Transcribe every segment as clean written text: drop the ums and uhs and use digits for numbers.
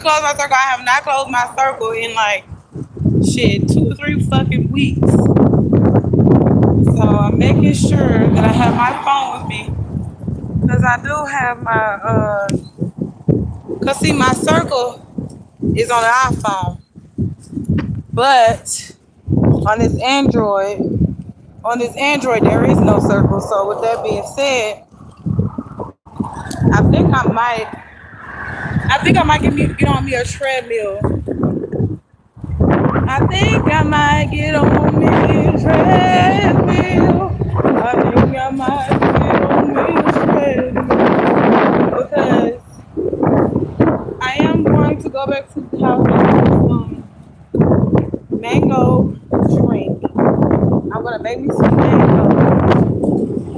close my circle. I have not closed my circle in like shit 2 or 3 fucking weeks. So I'm making sure that I have my phone with me because I do have my cause see my circle is on the iPhone, but on this Android there is no circle. So with that being said, I think I might get on me a treadmill. I think I might get on me a treadmill. I think I might get on me a treadmill because I am going to go back to the house and have some mango drink. I'm gonna make me some mango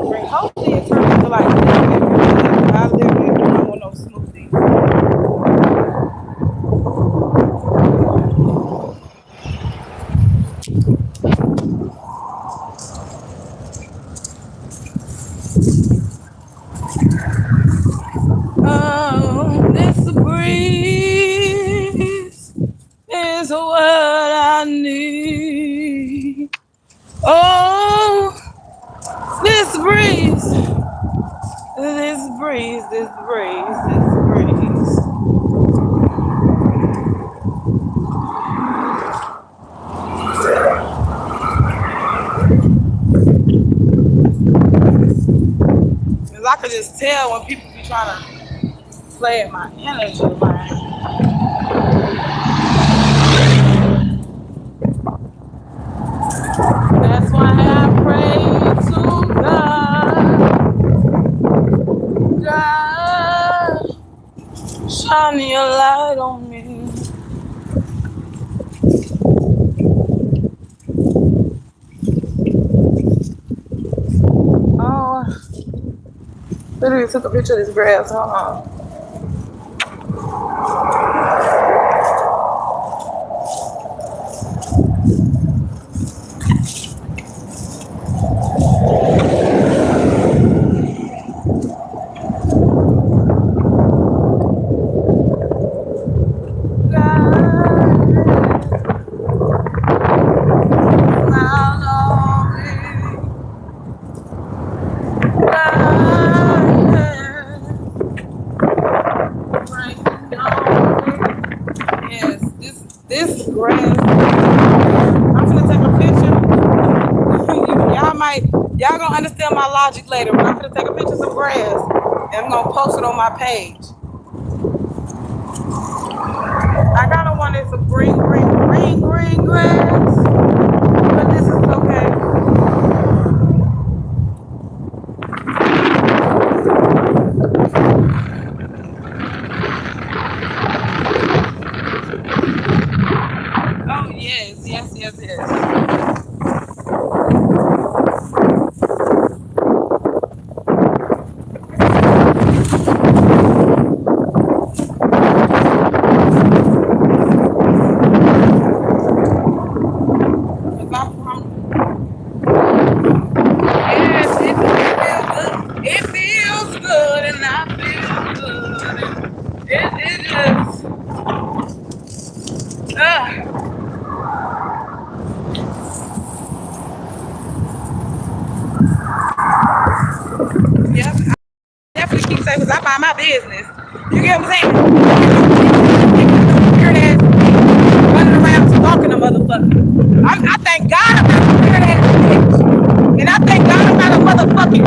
drink. Hopefully it turns into like I literally don't want no smoothie. Oh, this breeze is what I need. Oh, this breeze, this breeze, this breeze, this breeze. Cause I could just tell when people be trying to play at my energy, man. That's why I pray to God, God, shine your light on me. Oh, literally took a picture of this grass. Hold on. Yes, this grass. I'm gonna take a picture. Y'all gonna understand my logic later. But I'm gonna take a picture of some grass and I'm gonna post it on my page. I kind of wanted some green grass, but this is okay. Oh yes. Cause I promise. Yes, it feels good, and I feel good. It just, uh, yep. Definitely keep saying because I mind my business. You get what I'm saying? Weird ass running around stalking a motherfucker. I thank God I'm not a weird ass bitch, and I thank God I'm not a motherfucking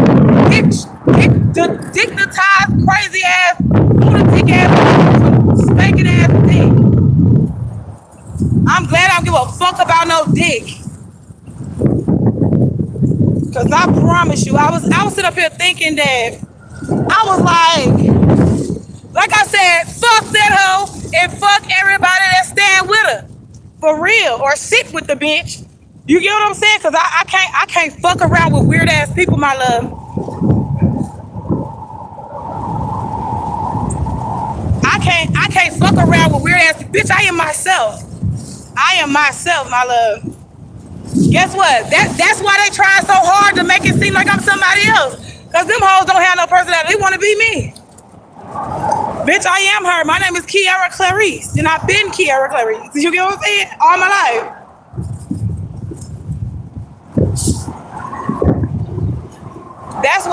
the dignitized, crazy ass, lunatic ass, spanking ass dick. I'm glad I don't give a fuck about no dick. Cause I promise you, I was sitting up here thinking that I was like I said, fuck that hoe and fuck everybody that stand with her. For real. Or sit with the bitch. You get what I'm saying? Cause I can't fuck around with weird ass people, my love. I can't fuck around with weird ass bitch. I am myself. I am myself, my love. Guess what? That's why they try so hard to make it seem like I'm somebody else. Cause them hoes don't have no personality. They want to be me. Bitch, I am her. My name is Kiara Clarice, and I've been Kiara Clarice. You get what I'm saying? All my life. That's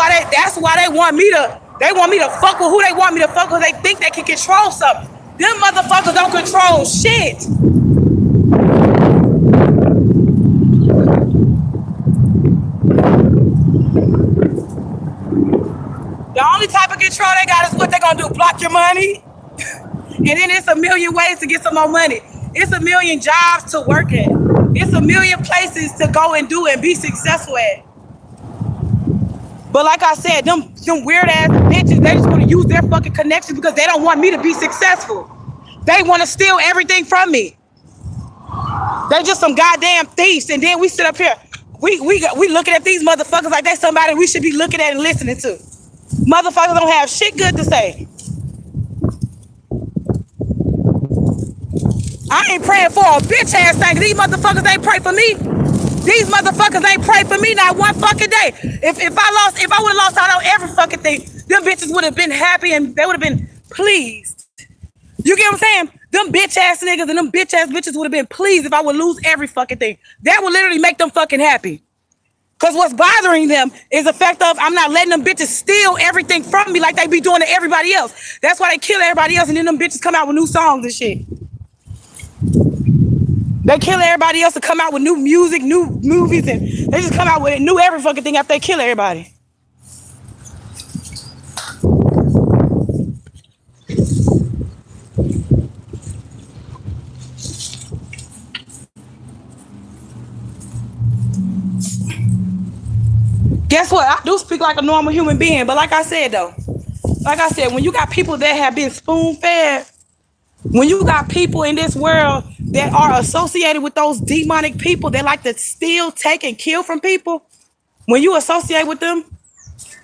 why they want me to fuck with who they want me to fuck with. They think they can control something. Them motherfuckers don't control shit. The only type of control they got is what they gonna do, block your money. And then it's a million ways to get some more money. It's a million jobs to work at. It's a million places to go and do and be successful at. But like I said, them weird ass bitches, they just want to use their fucking connections because they don't want me to be successful. They want to steal everything from me. They just some goddamn thieves. And then we sit up here, we looking at these motherfuckers like they somebody we should be looking at and listening to. Motherfuckers don't have shit good to say. I ain't praying for a bitch ass thing. These motherfuckers ain't pray for me. These motherfuckers ain't pray for me not one fucking day. If I would have lost out on every fucking thing, them bitches would have been happy and they would have been pleased. You get what I'm saying? Them bitch ass niggas and them bitch ass bitches would have been pleased if I would lose every fucking thing. That would literally make them fucking happy. Cause what's bothering them is the fact of I'm not letting them bitches steal everything from me like they be doing to everybody else. That's why they kill everybody else and then them bitches come out with new songs and shit. They kill everybody else to come out with new music, new movies, and they just come out with new every fucking thing after they kill everybody. Guess what? I do speak like a normal human being, but like I said, when you got people that have been spoon-fed, when you got people in this world that are associated with those demonic people that like to steal, take, and kill from people, when you associate with them,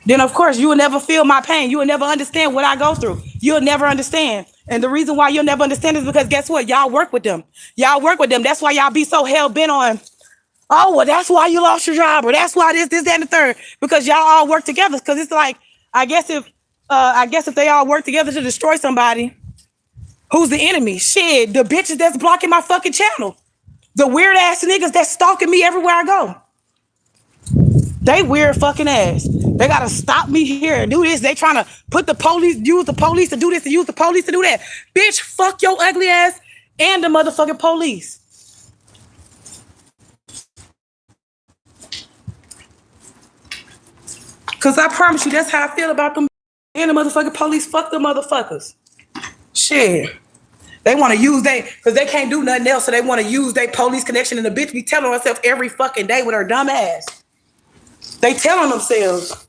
then of course you will never feel my pain. You will never understand what I go through. You'll never understand. And the reason why you'll never understand is because guess what? Y'all work with them. Y'all work with them. That's why y'all be so hell-bent on, oh, well, that's why you lost your job, or that's why this, that, and the third. Because y'all all work together. Because it's like, I guess if they all work together to destroy somebody, who's the enemy? Shit, the bitches that's blocking my fucking channel. The weird ass niggas that's stalking me everywhere I go. They weird fucking ass. They gotta stop me here and do this. They trying to put the police, use the police to do this and use the police to do that. Bitch, fuck your ugly ass and the motherfucking police. Cause I promise you, that's how I feel about them and the motherfucking police. Fuck the motherfuckers. Shit. They want to use because they can't do nothing else, so they want to use their police connection. And the bitch be telling herself every fucking day with her dumb ass. They telling themselves.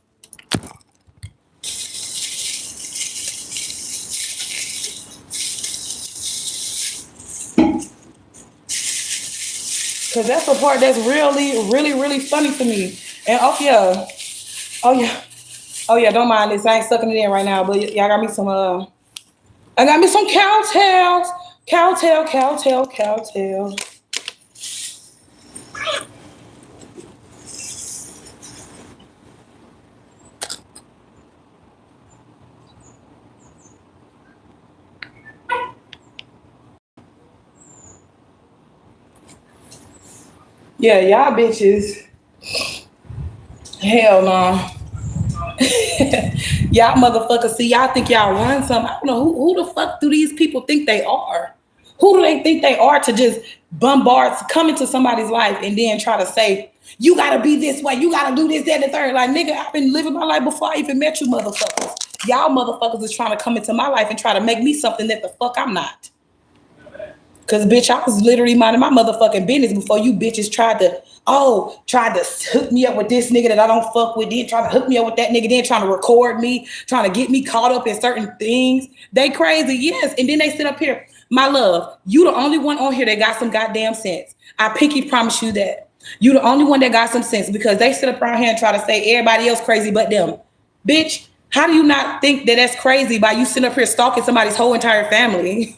Because that's the part that's really, really, really funny to me. And oh yeah, don't mind this. I ain't sucking it in right now, but y'all got me some I got me some cowtails. Cowtail. Yeah, y'all bitches. Hell no. Y'all motherfuckers, see, y'all think y'all run something. I don't know who the fuck do these people think they are? Who do they think they are to just come into somebody's life and then try to say, you gotta be this way, you gotta do this, that, and the third. Like, nigga, I've been living my life before I even met you motherfuckers. Y'all motherfuckers is trying to come into my life and try to make me something that the fuck I'm not. Cause bitch, I was literally minding my motherfucking business before you bitches tried to hook me up with this nigga that I don't fuck with, then trying to hook me up with that nigga, then trying to record me, trying to get me caught up in certain things. They crazy, yes. And then they sit up here, my love, you the only one on here that got some goddamn sense. I pinky promise you that. You the only one that got some sense because they sit up around here and try to say everybody else crazy but them. Bitch, how do you not think that that's crazy by you sitting up here stalking somebody's whole entire family?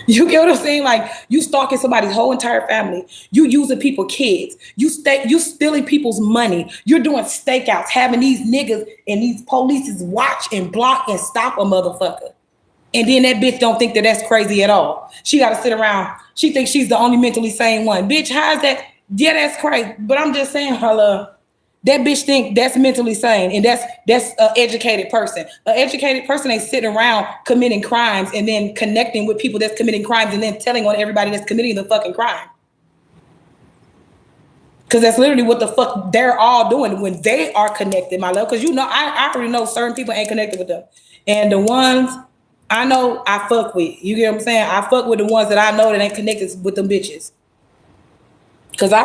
You get what I'm saying? Like, you stalking somebody's whole entire family. You using people's kids. You stealing people's money. You're doing stakeouts, having these niggas and these polices watch and block and stop a motherfucker. And then that bitch don't think that that's crazy at all. She got to sit around. She thinks she's the only mentally sane one. Bitch, how's that? Yeah, that's crazy. But I'm just saying, hello. That bitch think that's mentally sane, and that's an educated person. An educated person ain't sitting around committing crimes and then connecting with people that's committing crimes and then telling on everybody that's committing the fucking crime. Because that's literally what the fuck they're all doing when they are connected, my love. Because you know, I already know certain people ain't connected with them. And the ones I know I fuck with. You get what I'm saying? I fuck with the ones that I know that ain't connected with them bitches. Because I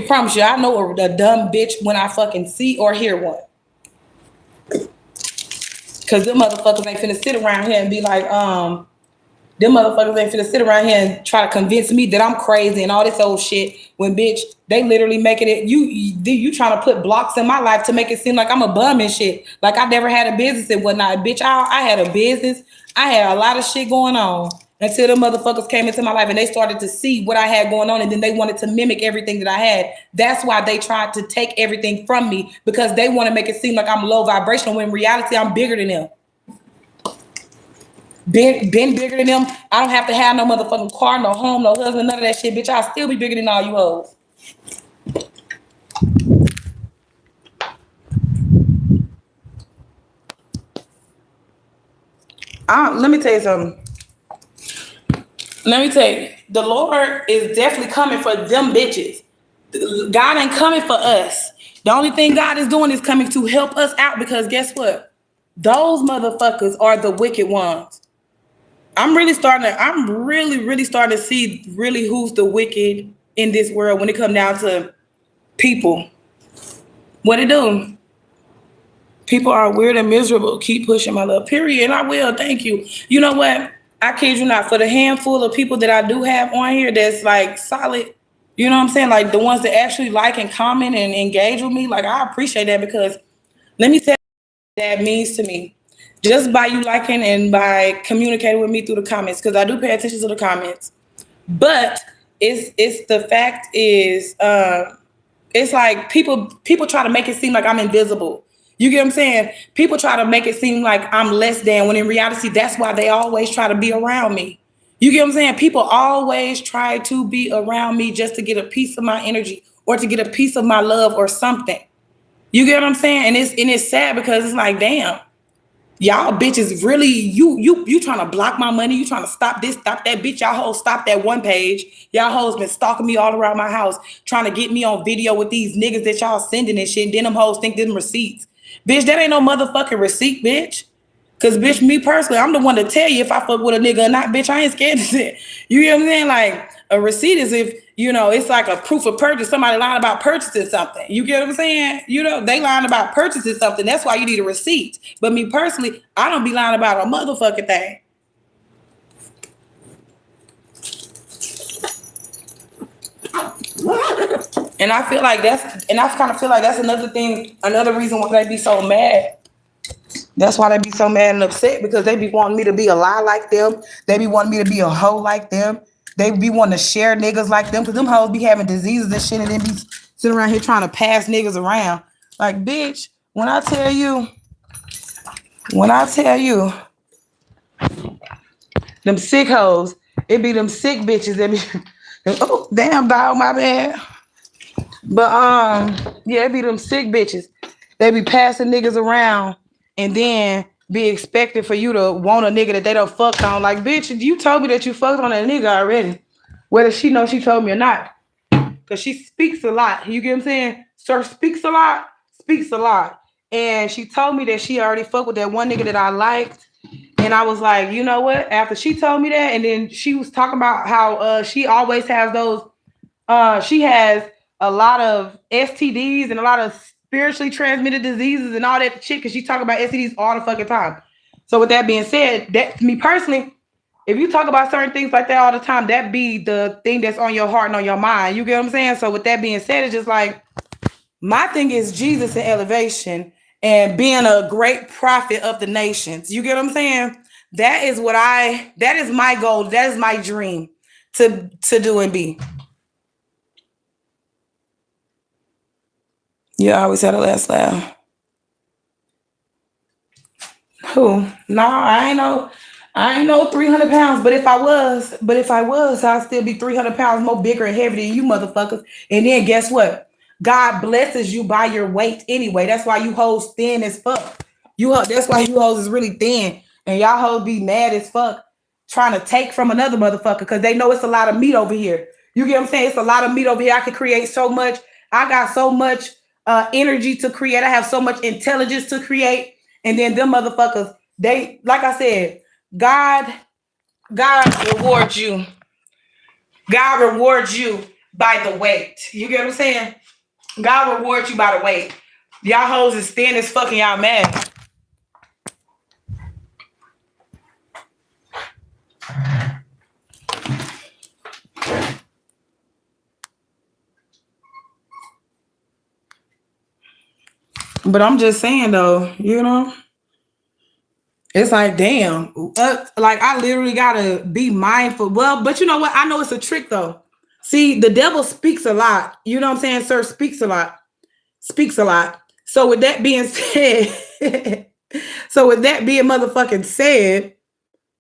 promise you, I know a dumb bitch when I fucking see or hear one. Because them motherfuckers ain't finna sit around here and be like, them motherfuckers ain't finna sit around here and try to convince me that I'm crazy and all this old shit. When bitch, they literally making it. You trying to put blocks in my life to make it seem like I'm a bum and shit. Like I never had a business and whatnot. Bitch, I had a business. I had a lot of shit going on until the motherfuckers came into my life and they started to see what I had going on, and then they wanted to mimic everything that I had. That's why they tried to take everything from me, because they want to make it seem like I'm low vibrational when in reality I'm bigger than them. Been bigger than them. I don't have to have no motherfucking car, no home, no husband, none of that shit. Bitch, I'll still be bigger than all you hoes. Let me tell you something. Let me tell you, the Lord is definitely coming for them bitches. God ain't coming for us. The only thing God is doing is coming to help us out, because guess what? Those motherfuckers are the wicked ones. I'm really starting to see really who's the wicked in this world when it comes down to people. What it do? People are weird and miserable. Keep pushing, my love. Period. And I will. Thank you. You know what? I kid you not. For the handful of people that I do have on here that's like solid, you know what I'm saying? Like the ones that actually like and comment and engage with me. Like I appreciate that, because let me tell you what that means to me. Just by you liking and by communicating with me through the comments, because I do pay attention to the comments. But it's the fact is, it's like people try to make it seem like I'm invisible. You get what I'm saying? People try to make it seem like I'm less than, when in reality, that's why they always try to be around me. You get what I'm saying? People always try to be around me just to get a piece of my energy or to get a piece of my love or something. You get what I'm saying? And it's sad, because it's like, damn, y'all bitches really, you trying to block my money. You trying to stop this, stop that. Bitch, y'all hoes stop that one page. Y'all hoes been stalking me all around my house, trying to get me on video with these niggas that y'all sending and shit. And then them hoes think them receipts. Bitch, that ain't no motherfucking receipt, bitch. Cause bitch, me personally, I'm the one to tell you if I fuck with a nigga or not, bitch. I ain't scared of it. You get what I'm saying? Like a receipt is if, you know, it's like a proof of purchase. Somebody lying about purchasing something. You get what I'm saying? You know, they lying about purchasing something. That's why you need a receipt. But me personally, I don't be lying about a motherfucking thing. And I feel like I kind of feel like that's another thing, another reason why they be so mad. That's why they be so mad and upset, because they be wanting me to be a lie like them. They be wanting me to be a hoe like them. They be wanting to share niggas like them, because them hoes be having diseases and shit, and then be sitting around here trying to pass niggas around. Like, bitch, when I tell you, them sick hoes, it be them sick bitches that be, oh, damn, dog, my bad. But, yeah, it be them sick bitches. They be passing niggas around and then be expected for you to want a nigga that they don't fuck on. Like, bitch, you told me that you fucked on that nigga already. Whether she knows she told me or not. Because she speaks a lot. You get what I'm saying? Sir speaks a lot, speaks a lot. And she told me that she already fucked with that one nigga that I liked. And I was like, you know what? After she told me that, and then she was talking about how she always has those, she has a lot of STDs and a lot of spiritually transmitted diseases and all that shit, because she talk about STDs all the fucking time. So with that being said, that me personally, if you talk about certain things like that all the time, that be the thing that's on your heart and on your mind. You get what I'm saying? So with that being said, it's just like, my thing is Jesus and elevation and being a great prophet of the nations. You get what I'm saying? That is my goal. That is my dream to do and be. Yeah, I always had a last laugh. Who? No, I ain't no 300 pounds. But if I was, I'd still be 300 pounds more bigger and heavier than you motherfuckers. And then guess what? God blesses you by your weight anyway. That's why you hoes thin as fuck. That's why you hoes is really thin. And y'all hoes be mad as fuck trying to take from another motherfucker because they know it's a lot of meat over here. You get what I'm saying? It's a lot of meat over here. I can create so much. I got so much energy to create. I have so much intelligence to create. And then them motherfuckers, they, like I said, God, God rewards you. God rewards you by the weight. You get what I'm saying? God rewards you by the weight. Y'all hoes is thin as fucking y'all mad. But I'm just saying though, it's like, damn, like I literally gotta be mindful. Well, but you know what? I know it's a trick though. See, the devil speaks a lot. You know what I'm saying? Sir speaks a lot. Speaks a lot. So with that being said, so with that being motherfucking said,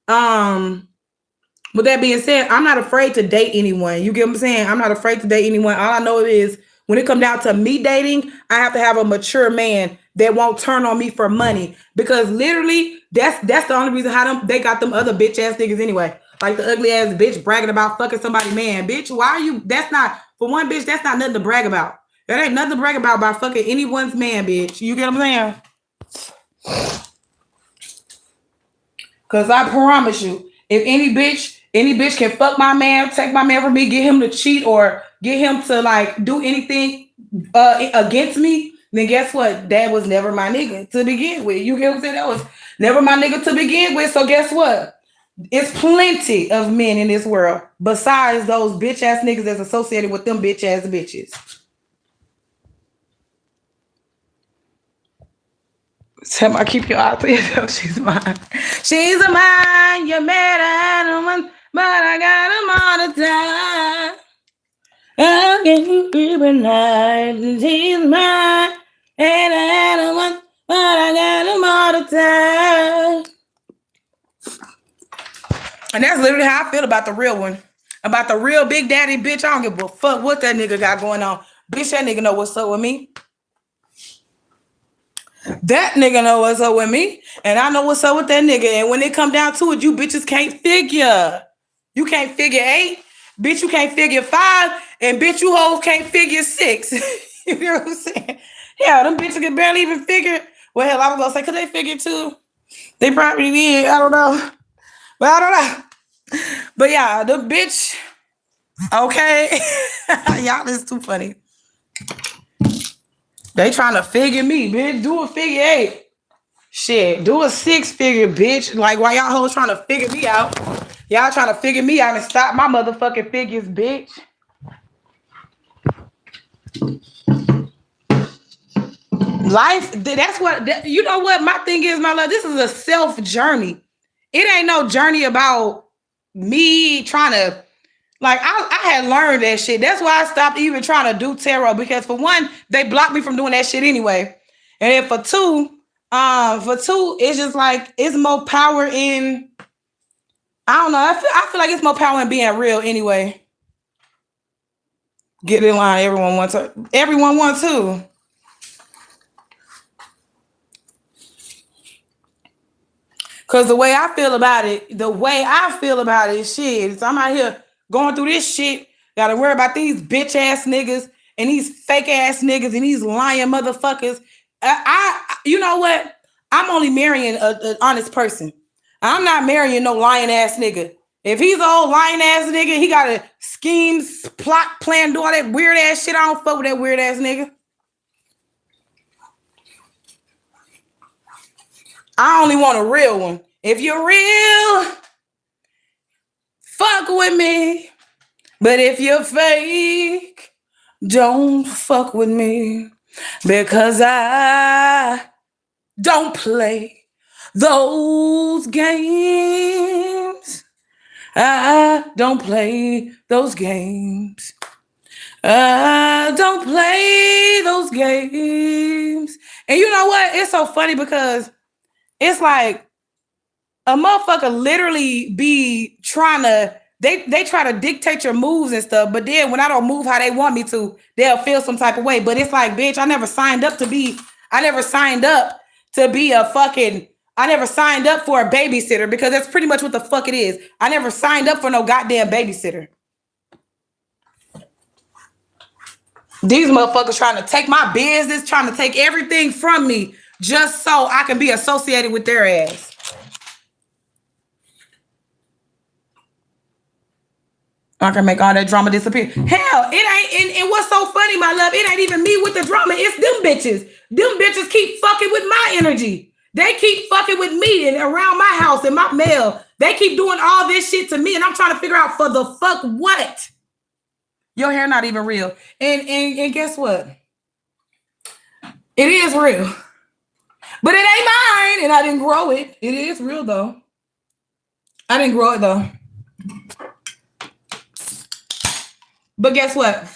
um, with that being said, I'm not afraid to date anyone. You get what I'm saying? I'm not afraid to date anyone. All I know is when it comes down to me dating, I have to have a mature man that won't turn on me for money. Because literally, that's the only reason how they got them other bitch ass niggas anyway. Like the ugly ass bitch bragging about fucking somebody man. Bitch, why are you? That's not, for one bitch, that's not nothing to brag about. That ain't nothing to brag about by fucking anyone's man, bitch. You get what I'm saying? Cause I promise you, if any bitch can fuck my man, take my man from me, get him to cheat or get him to like do anything against me, then guess what? That was never my nigga to begin with. You get what I'm saying? That was never my nigga to begin with. So guess what? It's plenty of men in this world besides those bitch ass niggas that's associated with them bitch ass bitches. Tell me, I keep your eye to yourself. She's mine. She's a mine. You met an animal, but I got him all the time. I can keep it nice. She's mine. And an animal, but I got him all the time. And that's literally how I feel about the real one. About the real Big Daddy bitch. I don't give a fuck what that nigga got going on. Bitch, that nigga know what's up with me. That nigga know what's up with me, and I know what's up with that nigga. And when it come down to it, you bitches can't figure. You can't figure 8, bitch. You can't figure 5, and bitch, you hoes can't figure 6. You know what I'm saying? Yeah, them bitches can barely even figure. Well, hell, I was gonna say, could they figure 2? They probably did. I don't know, but I don't know. But yeah, the bitch. Okay, y'all is too funny. They trying to figure me, bitch. Do a figure 8. Shit, do a 6-figure, bitch. Like, why y'all hoes trying to figure me out? Y'all trying to figure me out and stop my motherfucking figures, bitch. Life, that's what, you know what my thing is, my love? This is a self journey. It ain't no journey about me trying to, like, I had learned that shit. That's why I stopped even trying to do tarot, because for one, they blocked me from doing that shit anyway. And then for two, it's just like, it's more power in, I don't know. I feel like it's more power in being real anyway. Get in line. Everyone wants to. Everyone wants to. Cause the way I feel about it, shit. So I'm out here going through this shit. Gotta worry about these bitch ass niggas and these fake ass niggas and these lying motherfuckers. You know what? I'm only marrying an honest person. I'm not marrying no lying ass nigga. If he's an old lying ass nigga, he got a scheme, plot, plan, do all that weird ass shit. I don't fuck with that weird ass nigga. I only want a real one. If you're real, fuck with me. But if you're fake, don't fuck with me. Because I don't play those games. I don't play those games. I don't play those games. And you know what? It's so funny because it's like, A motherfucker literally be trying to they try to dictate your moves and stuff, but then when I don't move how they want me to, they'll feel some type of way. But it's like, bitch, I never signed up to be a fucking I never signed up for a babysitter because that's pretty much what the fuck it is. I never signed up for no goddamn babysitter. These motherfuckers trying to take my business, trying to take everything from me just so I can be associated with their ass. I can make all that drama disappear. Hell, it ain't, and what's so funny, my love, it ain't even me with the drama. It's them bitches. Them bitches keep fucking with my energy. They keep fucking with me and around my house and my mail. They keep doing all this shit to me, and I'm trying to figure out for the fuck what? Your hair not even real. And guess what? It is real. But it ain't mine, and I didn't grow it. It is real, though. I didn't grow it, though. But guess what?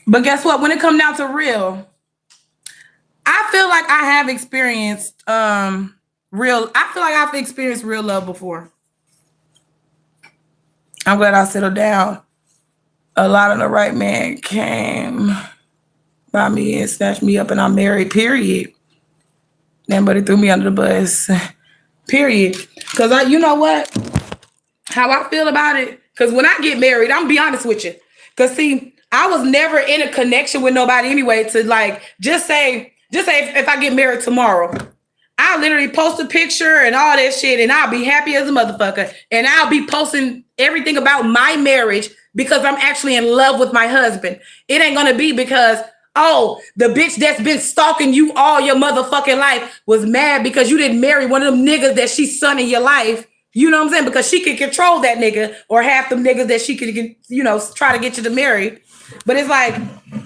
When it comes down to real, I feel like I have experienced I've experienced real love before. I'm glad I settled down. A lot of the right man came by me and snatched me up, and I'm married, period. Nobody threw me under the bus, period. Because you know what? How I feel about it? Because when I get married, I'm gonna be honest with you. Because see, I was never in a connection with nobody anyway to like, just say if I get married tomorrow, I'll literally post a picture and all that shit, and I'll be happy as a motherfucker. And I'll be posting everything about my marriage because I'm actually in love with my husband. It ain't gonna be because, oh, the bitch that's been stalking you all your motherfucking life was mad because you didn't marry one of them niggas that she's son in your life. You know what I'm saying? Because she can control that nigga or half them niggas that she could, try to get you to marry. But it's like,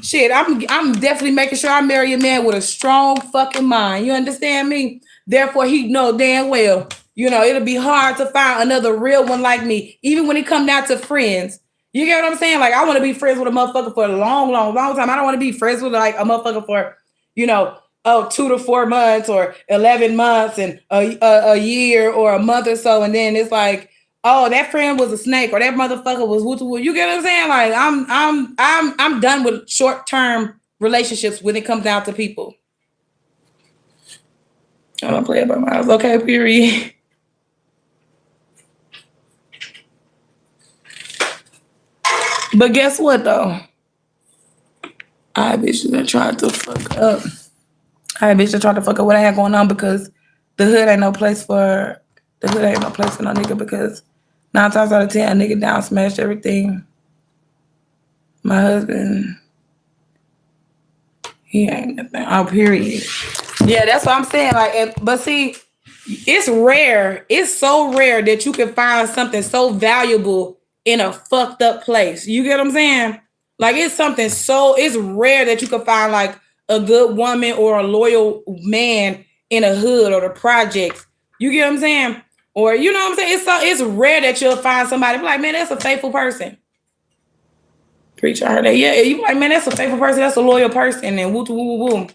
shit, I'm definitely making sure I marry a man with a strong fucking mind. You understand me? Therefore, he know damn well, it'll be hard to find another real one like me, even when it come down to friends. You get what I'm saying? Like, I want to be friends with a motherfucker for a long, long, long time. I don't want to be friends with like a motherfucker for, 2 to 4 months or 11 months and a year or a month or so. And then it's like, oh, that friend was a snake or that motherfucker was woo. You get what I'm saying? Like, I'm done with short-term relationships when it comes down to people. I don't play about my house. Okay, period. But guess what, though? I bitches that tried to fuck up. What I had going on because the hood ain't no place for no nigga because 9 times out of 10, a nigga down smashed everything. My husband, he ain't nothing. Oh, period. Yeah, that's what I'm saying. Like, but see, it's rare. It's so rare that you can find something so valuable in a fucked up place. You get what I'm saying? Like, it's rare that you can find like a good woman or a loyal man in a hood or the projects. You get what I'm saying? Or, you know what I'm saying? It's rare that you'll find somebody like, man, that's a faithful person. Preacher, I heard that. Yeah, you like, man, that's a faithful person. That's a loyal person. And woo, woo, woo, woo.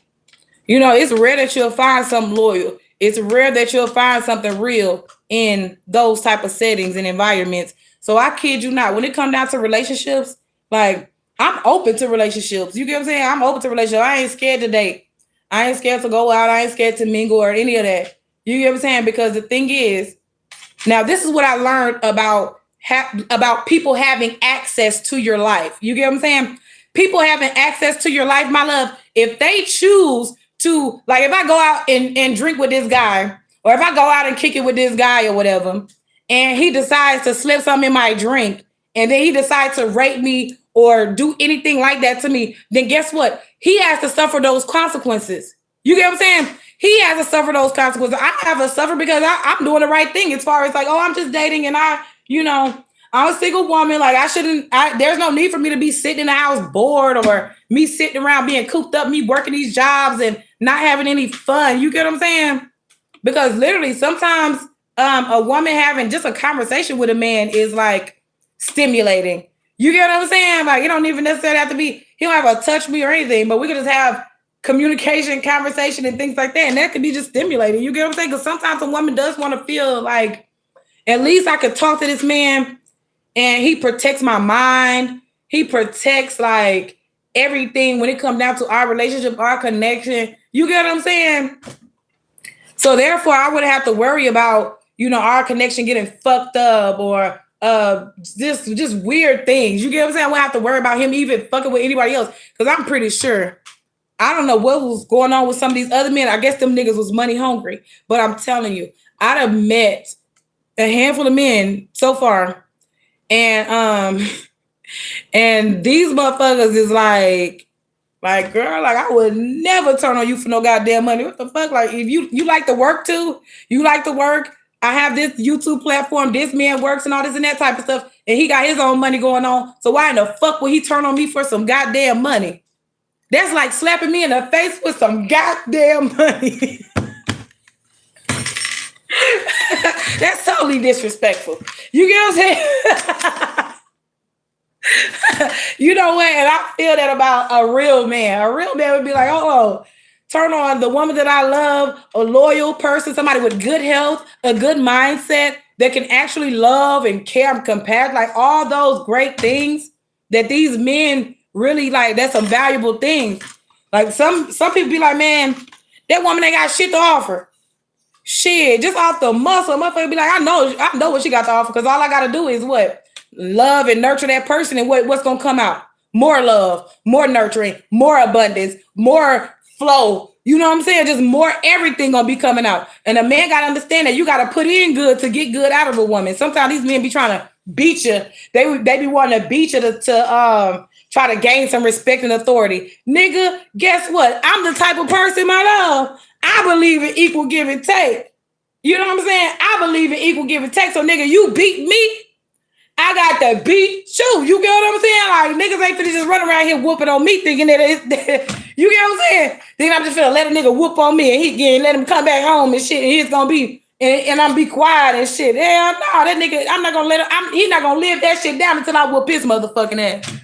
It's rare that you'll find something loyal. It's rare that you'll find something real in those type of settings and environments. So I kid you not, when it comes down to relationships, like, I'm open to relationships. You get what I'm saying? I'm open to relationships. I ain't scared to date. I ain't scared to go out. I ain't scared to mingle or any of that. You get what I'm saying? Because the thing is, now this is what I learned about people having access to your life. You get what I'm saying? People having access to your life, my love, if they choose to, like, if I go out and drink with this guy, or if I go out and kick it with this guy or whatever, and he decides to slip something in my drink, and then he decides to rape me or do anything like that to me, then guess what? He has to suffer those consequences. You get what I'm saying? He has to suffer those consequences. I have to suffer because I'm doing the right thing as far as like, oh, I'm just dating and I'm a single woman. Like, there's no need for me to be sitting in the house bored or me sitting around being cooped up, me working these jobs and not having any fun. You get what I'm saying? Because literally sometimes a woman having just a conversation with a man is like stimulating. You get what I'm saying? Like, it don't even necessarily have to be, he don't have to touch me or anything, but we can just have communication, conversation, and things like that. And that could be just stimulating. You get what I'm saying? Because sometimes a woman does want to feel like, at least I could talk to this man and he protects my mind. He protects like everything when it comes down to our relationship, our connection. You get what I'm saying? So therefore, I wouldn't have to worry about, our connection getting fucked up or just weird things. You get what I'm saying? I wouldn't have to worry about him even fucking with anybody else. Because I'm pretty sure, I don't know what was going on with some of these other men. I guess them niggas was money hungry. But I'm telling you, I'd have met a handful of men so far. And and these motherfuckers is like, girl, like I would never turn on you for no goddamn money. What the fuck? Like, if you like to work too, you like to work. I have this YouTube platform, this man works and all this and that type of stuff, and he got his own money going on. So why in the fuck would he turn on me for some goddamn money? That's like slapping me in the face with some goddamn money. That's totally disrespectful. You get what I'm saying? You know what? And I feel that about a real man. A real man would be like, oh, turn on the woman that I love, a loyal person, somebody with good health, a good mindset that can actually love and care and compassion, like all those great things that these men really like. That's some valuable things. Like some people be like, man, that woman ain't got shit to offer. Shit, just off the muscle, motherfucker be like, I know what she got to offer, because all I gotta do is what? Love and nurture that person, and what's gonna come out? More love, more nurturing, more abundance, more flow. You know what I'm saying? Just more everything gonna be coming out. And a man gotta understand that you gotta put in good to get good out of a woman. Sometimes these men be trying to beat you. They be wanting to beat you to try to gain some respect and authority. Nigga, guess what? I'm the type of person, my love, I believe in equal give and take. You know what I'm saying? I believe in equal give and take. So nigga, you beat me, I got to beat you. You get what I'm saying? Like, niggas ain't finna just run around here whooping on me thinking that it's, you get what I'm saying? Then I'm just finna let a nigga whoop on me and let him come back home and shit, and he's gonna be, and I'm be quiet and shit. Hell no, that nigga, I'm not gonna let him, he's not gonna live that shit down until I whoop his motherfucking ass.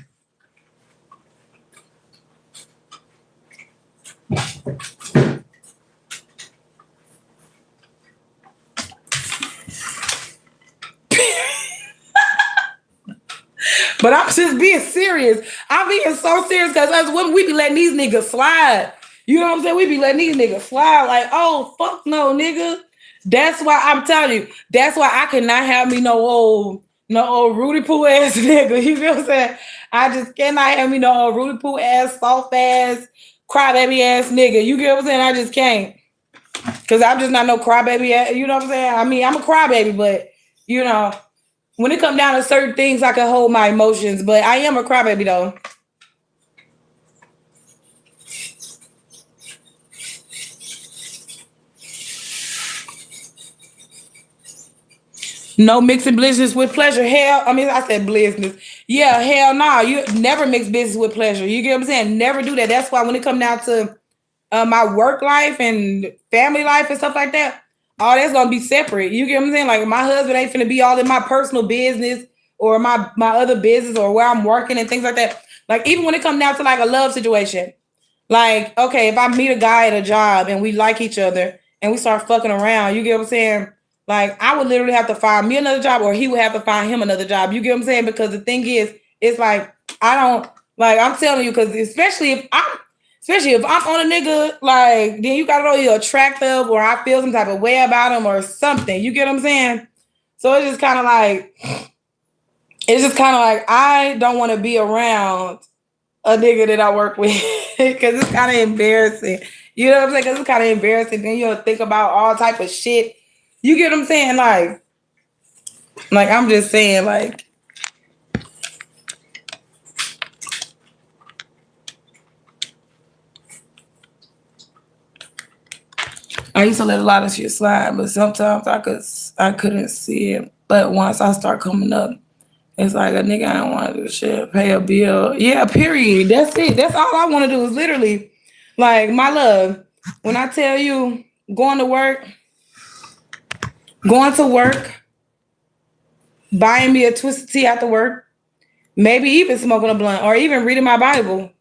But I'm just being serious. I'm being so serious because us women, we be letting these niggas slide. You know what I'm saying? We be letting these niggas slide like, oh, fuck no, nigga. That's why I'm telling you. That's why I cannot have me no old Rudy Poo ass nigga. You know what I'm saying? I just cannot have me no old Rudy Poo ass, soft ass, crybaby ass nigga. You get what I'm saying? I just can't. Because I'm just not no crybaby ass. You know what I'm saying? I mean, I'm a crybaby, but, when it comes down to certain things, I can hold my emotions, but I am a crybaby though. No mixing business with pleasure. I said business. Yeah, hell no. Nah. You never mix business with pleasure. You get what I'm saying? Never do that. That's why when it comes down to my work life and family life and stuff like that, all that's gonna be separate. You get what I'm saying? Like my husband ain't finna be all in my personal business or my other business or where I'm working and things like that. Like even when it comes down to like a love situation, like okay, if I meet a guy at a job and we like each other and we start fucking around, you get what I'm saying? Like I would literally have to find me another job or he would have to find him another job. You get what I'm saying? Because the thing is, it's like I don't like I'm telling you, because especially if I'm on a nigga, like, then you gotta know you're attractive or I feel some type of way about him or something. You get what I'm saying? So it's just kind of like, I don't want to be around a nigga that I work with because it's kind of embarrassing. You know what I'm saying? Because it's kind of embarrassing. Then you'll think about all type of shit. You get what I'm saying? Like I'm just saying, like, I used to let a lot of shit slide, but sometimes I couldn't see it. But once I start coming up, it's like a nigga I don't want to do shit, pay a bill. Yeah, period. That's it. That's all I want to do is literally, like, my love. When I tell you going to work, buying me a twisted tea after work, maybe even smoking a blunt or even reading my Bible,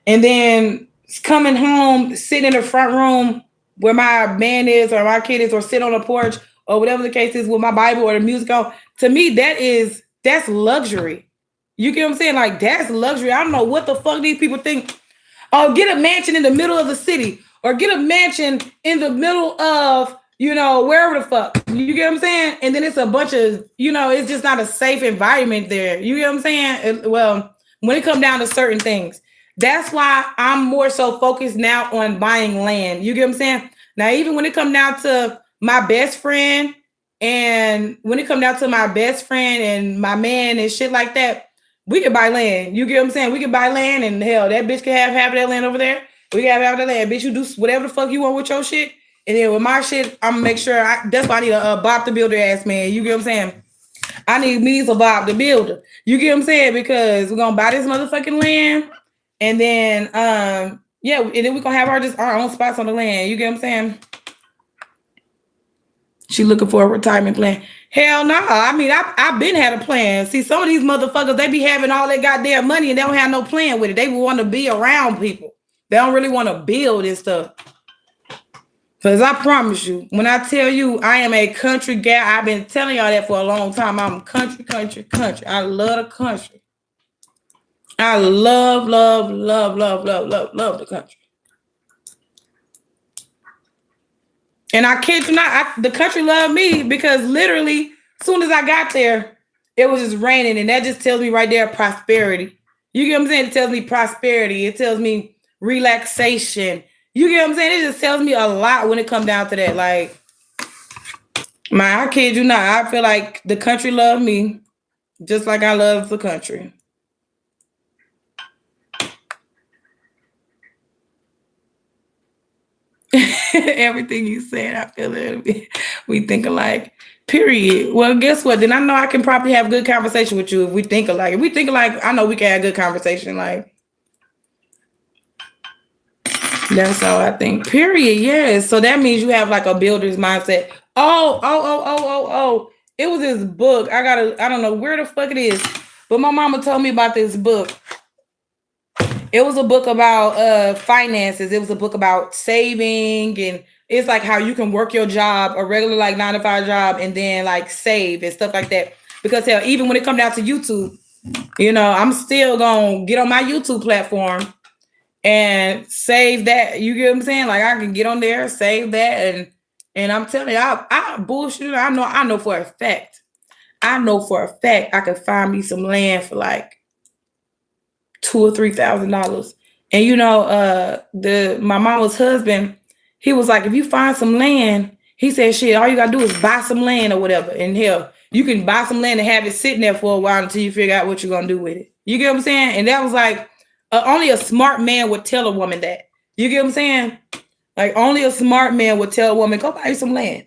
and then coming home, sitting in the front room where my man is or my kid is, or sit on the porch or whatever the case is with my Bible or the music on. To me, that's luxury. You get what I'm saying? Like, that's luxury. I don't know what the fuck these people think. Oh, get a mansion in the middle of the city, or get a mansion in the middle of, wherever the fuck. You get what I'm saying? And then it's a bunch of, it's just not a safe environment there. You get what I'm saying? Well, when it comes down to certain things, that's why I'm more so focused now on buying land. You get what I'm saying? Now, even when it comes down to my best friend, and my man and shit like that, we can buy land. You get what I'm saying? We can buy land, and hell, that bitch can have half of that land over there. We can have half of that land. Bitch, you do whatever the fuck you want with your shit. And then with my shit, I'm gonna make sure that's why I need a Bob the Builder ass man. You get what I'm saying? I need me a Bob the Builder. You get what I'm saying? Because we're gonna buy this motherfucking land, and then and then we're gonna have our own spots on the land. You get what I'm saying? She looking for a retirement plan. Hell no. I mean, I've been had a plan. See, some of these motherfuckers, they be having all that goddamn money and they don't have no plan with it. They want to be around people. They don't really want to build and stuff. Because I promise you, when I tell you I am a country gal, I've been telling y'all that for a long time. I'm country. I love the country. I love the country. And I kid you not, the country loved me, because literally, as soon as I got there, it was just raining. And that just tells me right there, prosperity. You get what I'm saying? It tells me prosperity. It tells me relaxation. You get what I'm saying? It just tells me a lot when it comes down to that. Like, I kid you not, I feel like the country loved me just like I love the country. Everything you said, I feel it. We think alike. Period. Well, guess what? Then I know I can probably have good conversation with you if we think alike. If we think alike, I know we can have good conversation. Like, that's all I think. Period. Yes. So that means you have like a builder's mindset. Oh. It was this book. I don't know where the fuck it is, but my mama told me about this book. It was a book about finances. It was a book about saving, and it's like how you can work your job, a regular like 9-to-5 job, and then like save and stuff like that. Because hell, even when it comes down to YouTube, I'm still gonna get on my YouTube platform and save that. You get what I'm saying? Like, I can get on there, save that, and I'm telling you, I bullshit. I know for a fact. I could find me some land for like $2,000 or $3,000. And my mama's husband, he was like, if you find some land, he said, shit, all you gotta do is buy some land or whatever. And hell, you can buy some land and have it sitting there for a while until you figure out what you're gonna do with it. You get what I'm saying? And that was like, only a smart man would tell a woman that. You get what I'm saying? Like, only a smart man would tell a woman, go buy you some land.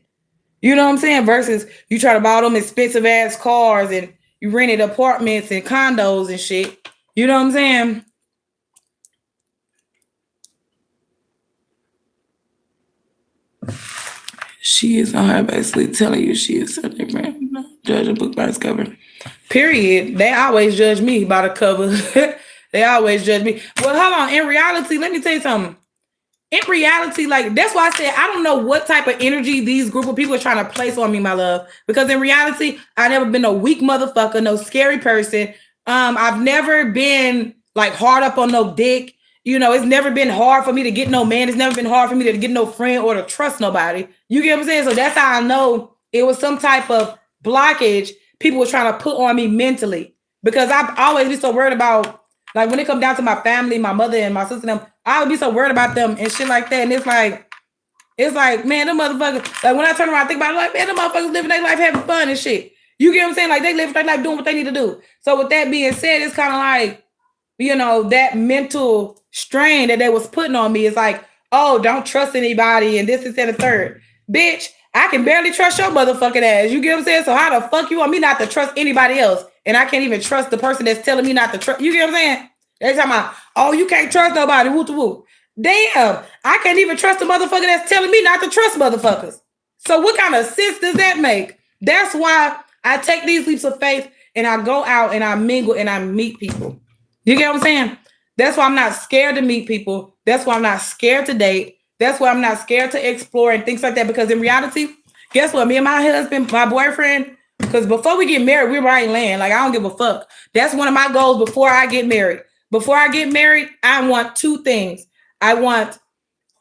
You know what I'm saying? Versus you try to buy them expensive ass cars and you rented apartments and condos and shit. You know what I'm saying? She is on her basically telling you she is so different. Judge a book by its cover. Period. They always judge me by the cover. They always judge me. Well, hold on. In reality, let me tell you something. In reality, like, that's why I said I don't know what type of energy these group of people are trying to place on me, my love. Because in reality, I've never been a weak motherfucker, no scary person. I've never been like hard up on no dick. It's never been hard for me to get no man. It's never been hard for me to get no friend or to trust nobody. You get what I'm saying? So that's how I know it was some type of blockage people were trying to put on me mentally. Because I've always been so worried about, like, when it comes down to my family, my mother and my sister, them, I would be so worried about them and shit like that. And it's like, man, them motherfuckers, like, when I turn around and think about it, like, man, them motherfuckers living their life having fun and shit. You get what I'm saying? Like, they live their life doing what they need to do. So with that being said, it's kind of like, that mental strain that they was putting on me is like, oh, don't trust anybody and this, and the third. Bitch, I can barely trust your motherfucking ass. You get what I'm saying? So how the fuck you want me not to trust anybody else? And I can't even trust the person that's telling me not to trust. You get what I'm saying? They're talking about, oh, you can't trust nobody. Woo to woo. Damn, I can't even trust the motherfucker that's telling me not to trust motherfuckers. So what kind of sense does that make? That's why I take these leaps of faith and I go out and I mingle and I meet people. You get what I'm saying? That's why I'm not scared to meet people. That's why I'm not scared to date. That's why I'm not scared to explore and things like that. Because in reality, guess what? Me and my husband, my boyfriend, because before we get married, we're buying land. Like, I don't give a fuck. That's one of my goals before I get married. Before I get married, I want two things. I want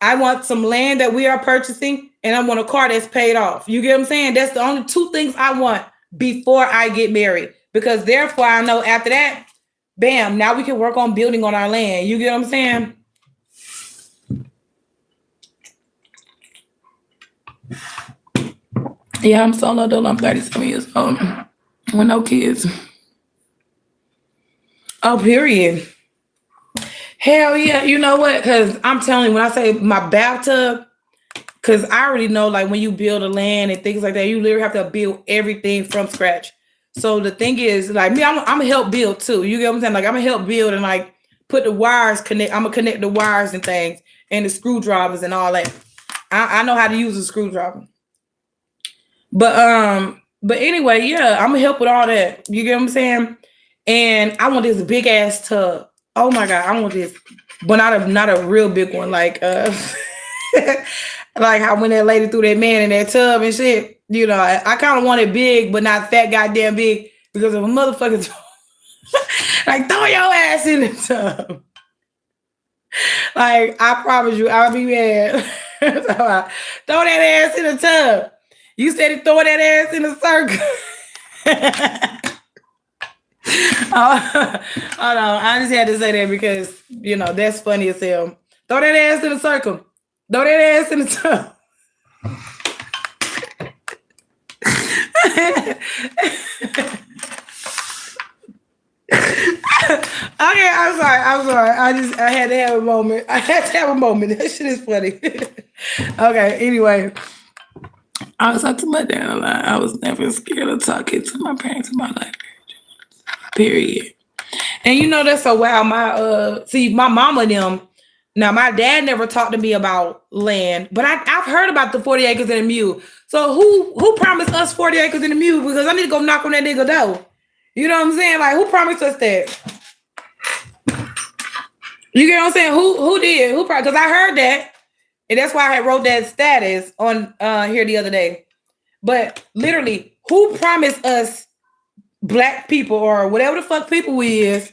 I want some land that we are purchasing, and I want a car that's paid off. You get what I'm saying? That's the only two things I want before I get married. Because therefore, I know after that, bam, now we can work on building on our land. You get what I'm saying? Yeah, I'm solo though. I'm 37 years old with no kids. Oh, period. Hell yeah. You know what? Because I'm telling you, when I say my bathtub, because I already know, like, when you build a land and things like that, you literally have to build everything from scratch. So the thing is, like me, I'm gonna help build too. You get what I'm saying? Like, I'm gonna help build and like put the wires connect. I'm gonna connect the wires and things and the screwdrivers and all that. I know how to use a screwdriver. But anyway, yeah, I'm gonna help with all that. You get what I'm saying? And I want this big ass tub. Oh my god, I want this, but not a real big one, like like how when that lady threw that man in that tub and shit. You know, I kind of want it big, but not that goddamn big because of a motherfucker. Like, throw your ass in the tub. Like, I promise you, I'll be mad. Throw that ass in the tub. You said it, throw that ass in a circle. Hold on. I just had to say that because, you know, that's funny as hell. Throw that ass in a circle. Throw that ass in the tub. Okay, I'm sorry. I had to have a moment. That shit is funny. Okay, anyway. I was talking to my dad a lot. I was never scared of talking to my parents about life. Period. And you know that's so wild. My mama and them. Now my dad never talked to me about land, but I've heard about the 40 acres and a mule. So who promised us 40 acres and a mule? Because I need to go knock on that nigga door. You know what I'm saying? Like, who promised us that? You get what I'm saying? Who did? Who? Because I heard that, and that's why I wrote that status on here the other day. But literally, who promised us, black people or whatever the fuck people we is?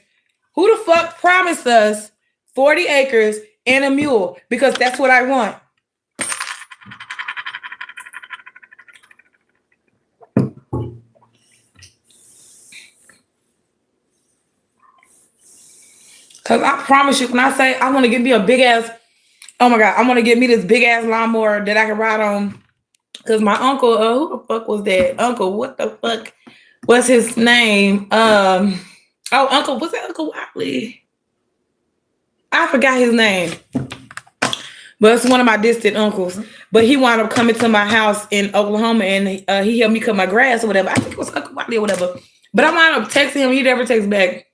Who the fuck promised us 40 acres and a mule? Because that's what I want. Because I promise you, when I say I want to get me a big ass, oh my God, I want to get me this big ass lawnmower that I can ride on. Because my uncle, who the fuck was that? Uncle, what the fuck was his name? Uncle, was that Uncle Wiley? I forgot his name. But it's one of my distant uncles. But he wound up coming to my house in Oklahoma and he helped me cut my grass or whatever. I think it was Uncle Wiley or whatever. But I wound up texting him. He never texts back.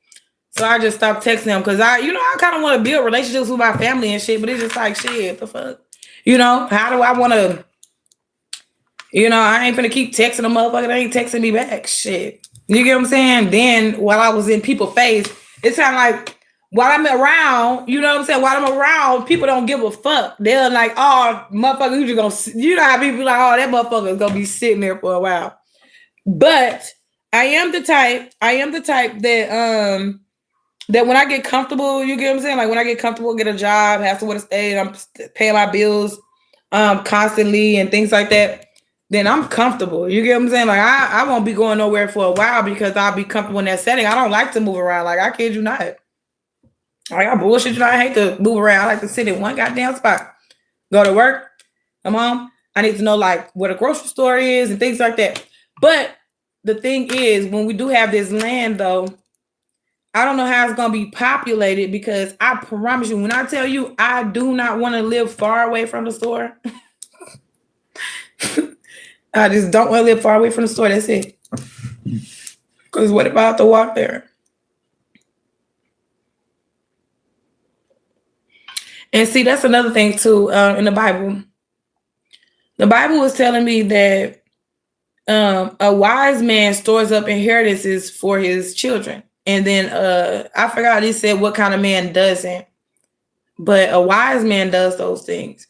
So I just stopped texting him because I kind of want to build relationships with my family and shit, but it's just like, shit, the fuck? You know, how do I want to, I ain't finna keep texting a motherfucker that ain't texting me back. Shit. You get what I'm saying? Then while I was in people's face, it's kind of like, while I'm around, you know what I'm saying? While I'm around, people don't give a fuck. They're like, oh, motherfucker, you just gonna, you know how people like, oh, that motherfucker is gonna be sitting there for a while. But I am the type that when I get comfortable, you get what I'm saying? Like when I get comfortable, get a job, have somewhere to stay, and I'm paying my bills constantly and things like that, then I'm comfortable. You get what I'm saying? Like I won't be going nowhere for a while because I'll be comfortable in that setting. I don't like to move around. Like I kid you not. Like I bullshit you not. I hate to move around. I like to sit in one goddamn spot. Go to work, come home. I need to know like where the grocery store is and things like that. But the thing is, when we do have this land though, I don't know how it's going to be populated because I promise you, when I tell you I do not want to live far away from the store, I just don't want to live far away from the store. That's it. Because what if I have to walk there? And see, that's another thing too in the Bible. The Bible was telling me that a wise man stores up inheritances for his children. And then I forgot he said what kind of man doesn't. But a wise man does those things.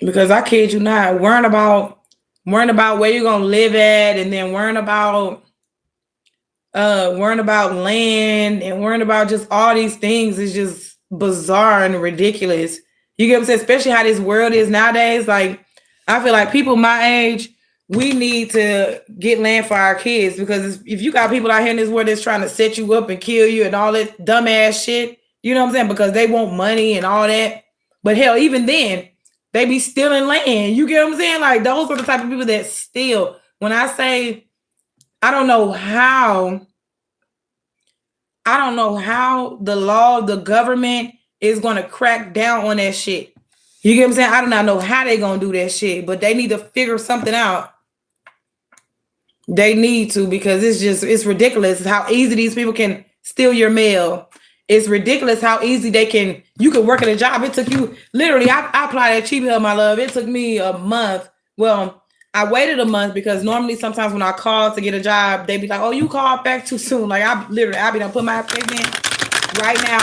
Because I kid you not, worrying about where you're gonna live at, and then worrying about land, and worrying about just all these things is just bizarre and ridiculous. You get what I'm saying? Especially how this world is nowadays. Like, I feel like people my age, we need to get land for our kids, because if you got people out here in this world that's trying to set you up and kill you and all that dumbass shit, you know what I'm saying? Because they want money and all that. But hell, even then, they be stealing land. You get what I'm saying? Like, those are the type of people that steal. When I say, I don't know how the law, the government is going to crack down on that shit. You get what I'm saying? I do not know how they going to do that shit, but they need to figure something out. They need to, because it's ridiculous how easy these people can steal your mail. It's ridiculous how easy you can work at a job. It took you, literally, I applied at Cheap Hill, my love. It took me a month. Well, I waited a month because normally sometimes when I call to get a job, they be like, oh, you called back too soon. Like, I be done put my application in right now.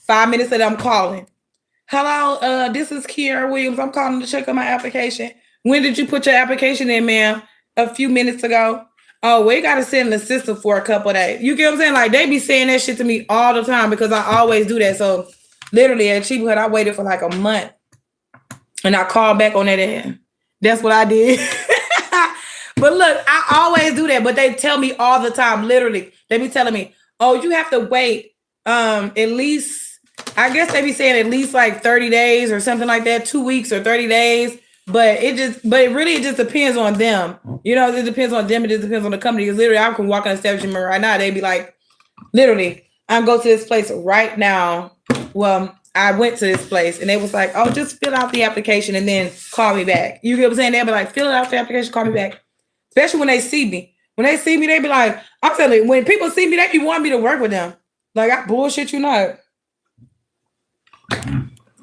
5 minutes later, I'm calling. Hello, this is Kiara Williams. I'm calling to check on my application. When did you put your application in, ma'am? A few minutes ago. Oh, we got to send an assistant for a couple of days. You get what I'm saying? Like, they be saying that shit to me all the time because I always do that. So, literally, at Cheap Hood, I waited for like a month. And I called back on that end. That's what I did. But look, I always do that. But they tell me all the time, literally. They be telling me, oh, you have to wait at least, I guess they be saying at least like 30 days or something like that, 2 weeks or 30 days. But it just depends on them. You know, it depends on them. It just depends on the company. Because literally, I can walk in the establishment right now. They be like, literally, I'm going to this place right now. Well, I went to this place and they was like, oh, just fill out the application and then call me back. You get what I'm saying? They'll be like, fill out the application, call me back. Especially when they see me. When they see me, they be like, I'm telling you, when people see me, they be wanting me to work with them. Like, I bullshit you not.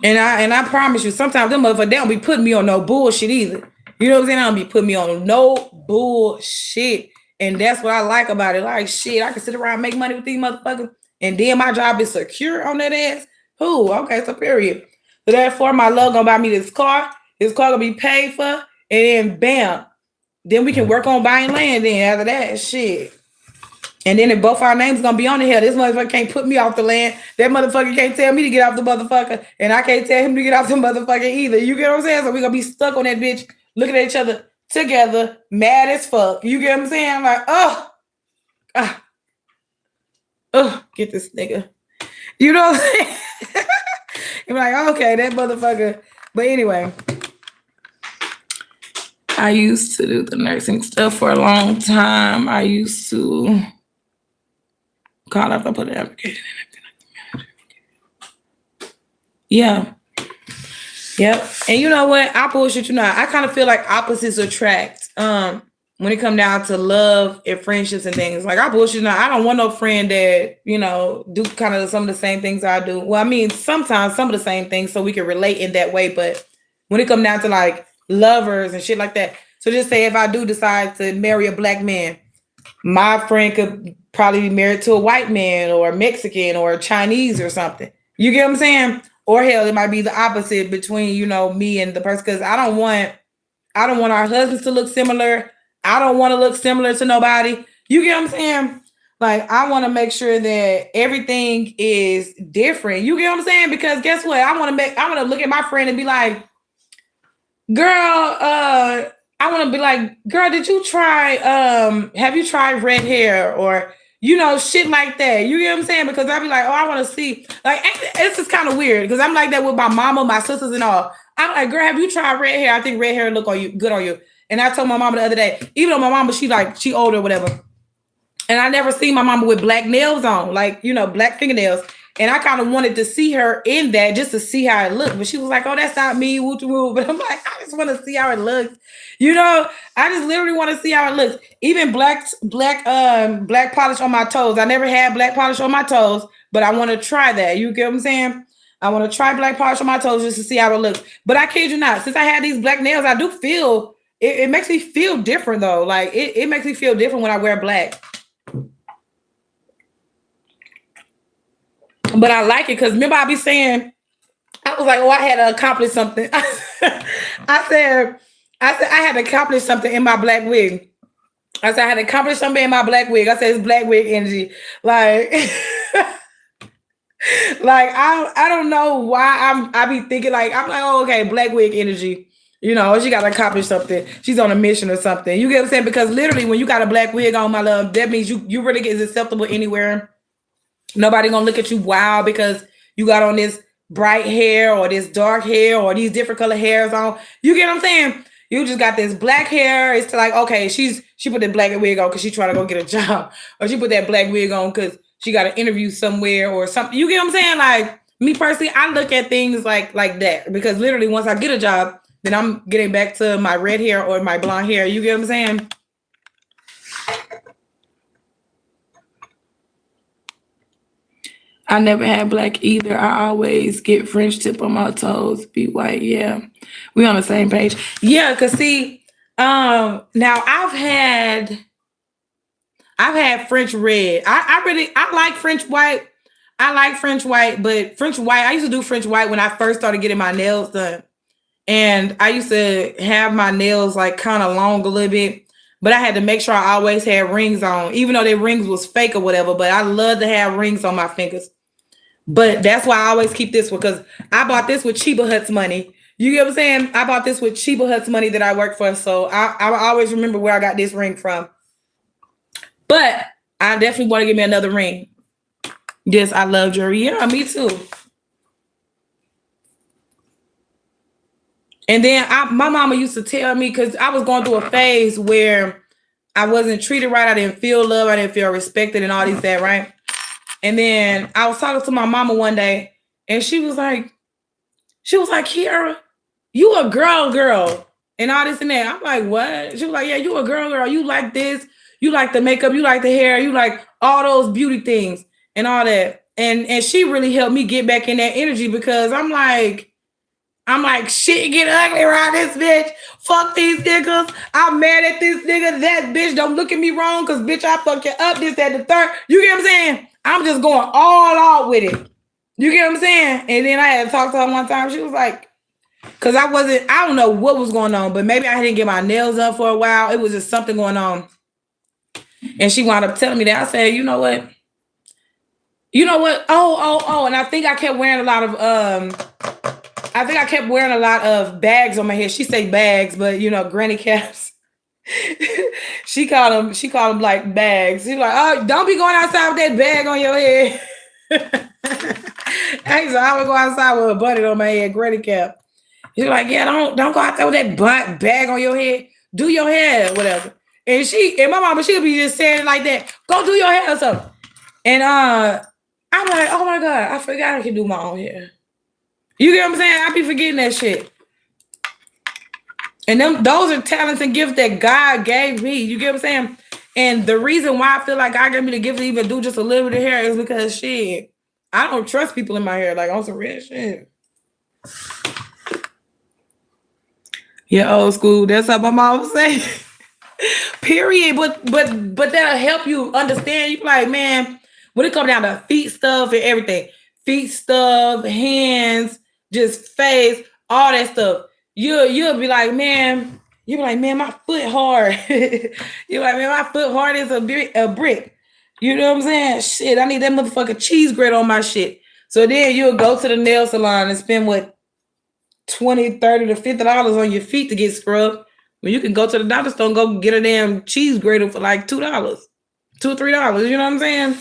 And I promise you, sometimes them motherfuckers, they don't be putting me on no bullshit either. You know what I'm saying? They don't be putting me on no bullshit. And that's what I like about it. Like, shit, I can sit around and make money with these motherfuckers. And then my job is secure on that ass. Who? Okay, so period. So therefore, my love gonna buy me this car. This car gonna be paid for. And then bam. Then we can work on buying land then after that. Shit. And then if both our names gonna be on the hill, this motherfucker can't put me off the land. That motherfucker can't tell me to get off the motherfucker. And I can't tell him to get off the motherfucker either. You get what I'm saying? So we gonna be stuck on that bitch, looking at each other together, mad as fuck. You get what I'm saying? I'm like, get this nigga. You know what I'm saying? You're like, okay, that motherfucker. But anyway, I used to do the nursing stuff for a long time. I used to call up and put an application in. Yeah. Yep. And you know what? I bullshit you not. I kind of feel like opposites attract. When it come down to love and friendships and things, like I bullshit not. I don't want no friend that, you know, do kind of some of the same things I do. Well, I mean, sometimes some of the same things so we can relate in that way. But when it come down to like lovers and shit like that. So just say if I do decide to marry a black man, my friend could probably be married to a white man or a Mexican or a Chinese or something. You get what I'm saying? Or hell, it might be the opposite between, you know, me and the person. Because I don't want our husbands to look similar. I don't want to look similar to nobody. You get what I'm saying? Like, I want to make sure that everything is different. You get what I'm saying? Because guess what? I want to look at my friend and be like, girl, I want to be like, girl, did you try, have you tried red hair or, you know, shit like that? You get what I'm saying? Because I'll be like, oh, I want to see, like, it's just kind of weird because I'm like that with my mama, my sisters and all. I'm like, girl, have you tried red hair? I think red hair look good on you. And I told my mama the other day, even though my mama, she older or whatever. And I never seen my mama with black nails on, like, you know, black fingernails. And I kind of wanted to see her in that just to see how it looked. But she was like, oh, that's not me, woo-woo. But I'm like, I just want to see how it looks. You know, I just literally want to see how it looks. Even black polish on my toes. I never had black polish on my toes, but I want to try that. You get what I'm saying? I want to try black polish on my toes just to see how it looks. But I kid you not, since I had these black nails, I do feel, it makes me feel different though. Like it makes me feel different when I wear black. But I like it because remember I be saying, I was like, oh, I had to accomplish something. I said, I had to accomplish something in my black wig. I said I had to accomplish something in my black wig. I said it's black wig energy. Like, like I don't know why I be thinking like I'm like, oh, okay, black wig energy. You know, she got to accomplish something. She's on a mission or something. You get what I'm saying? Because literally, when you got a black wig on, my love, that means you really get acceptable anywhere. Nobody gonna look at you wild because you got on this bright hair or this dark hair or these different color hairs on. You get what I'm saying? You just got this black hair. It's like, okay, she put that black wig on because she trying to go get a job, or she put that black wig on because she got an interview somewhere or something. You get what I'm saying? Like me personally, I look at things like that because literally once I get a job, then I'm getting back to my red hair or my blonde hair. You get what I'm saying? I never had black either. I always get French tip on my toes, be white. Yeah, we on the same page. Yeah, cause see, now I've had French red. I like French white. I like French white, but French white, I used to do French white when I first started getting my nails done. And I used to have my nails like kind of long a little bit, but I had to make sure I always had rings on, even though their rings was fake or whatever. But I love to have rings on my fingers. But that's why I always keep this one because I bought this with Chiba Hut's money. You get what I'm saying? I bought this with Chiba Hut's money that I work for. So I always remember where I got this ring from. But I definitely want to give me another ring. Yes, I love jewelry. Yeah, me too. And then my mama used to tell me, because I was going through a phase where I wasn't treated right. I didn't feel love. I didn't feel respected and all these that, right? And then I was talking to my mama one day and she was like, Kiara, you a girl, and all this and that. I'm like, what? She was like, yeah, you a girl. You like this. You like the makeup. You like the hair. You like all those beauty things and all that. And she really helped me get back in that energy because I'm like, shit get ugly around this bitch. Fuck these niggas. I'm mad at this nigga. That bitch don't look at me wrong because bitch, I fuck you up, this, that, the third. You get what I'm saying? I'm just going all out with it. You get what I'm saying? And then I had to talk to her one time. She was like, because I don't know what was going on, but maybe I didn't get my nails done for a while. It was just something going on. And she wound up telling me that. I said, you know what? Oh. And I think I kept wearing a lot of bags on my head. She say bags, but granny caps. she called them like bags. She's like, oh, don't be going outside with that bag on your head. I would go outside with a bunny on my head, granny cap. She's like, yeah, don't go out there with that bag on your head. Do your hair, whatever. And my mama, she'll be just saying it like that. Go do your hair or something. And I'm like, oh my God, I forgot I can do my own hair. You get what I'm saying? I be forgetting that shit. And those are talents and gifts that God gave me. You get what I'm saying? And the reason why I feel like God gave me the gift to even do just a little bit of hair is because shit, I don't trust people in my hair like on some real shit. Yeah, old school. That's what my mom was saying. Period. But that'll help you understand. You like, man, when it comes down to feet stuff and everything, feet stuff, hands, just face, all that stuff. You'll be like, man, my foot hard. You're like, man, my foot hard as a brick. You know what I'm saying? Shit, I need that motherfucking cheese grit on my shit. So then you'll go to the nail salon and spend what, $20, $30 to $50 on your feet to get scrubbed. When you can go to the doctor store and go get a damn cheese grater for like $2, $2 or $3. You know what I'm saying?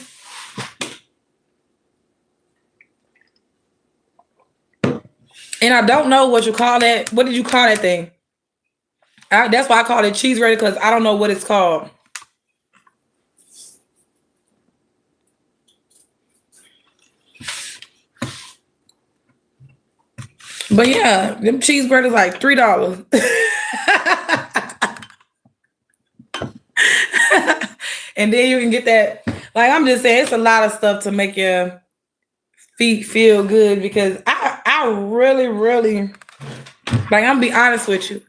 And I don't know what you call that. What did you call that thing? That's why I call it cheese grater, because I don't know what it's called. But yeah, them cheese graters like $3. And then you can get that. Like, I'm just saying, it's a lot of stuff to make your feet feel good, because I really, really, like, I'm gonna be honest with you.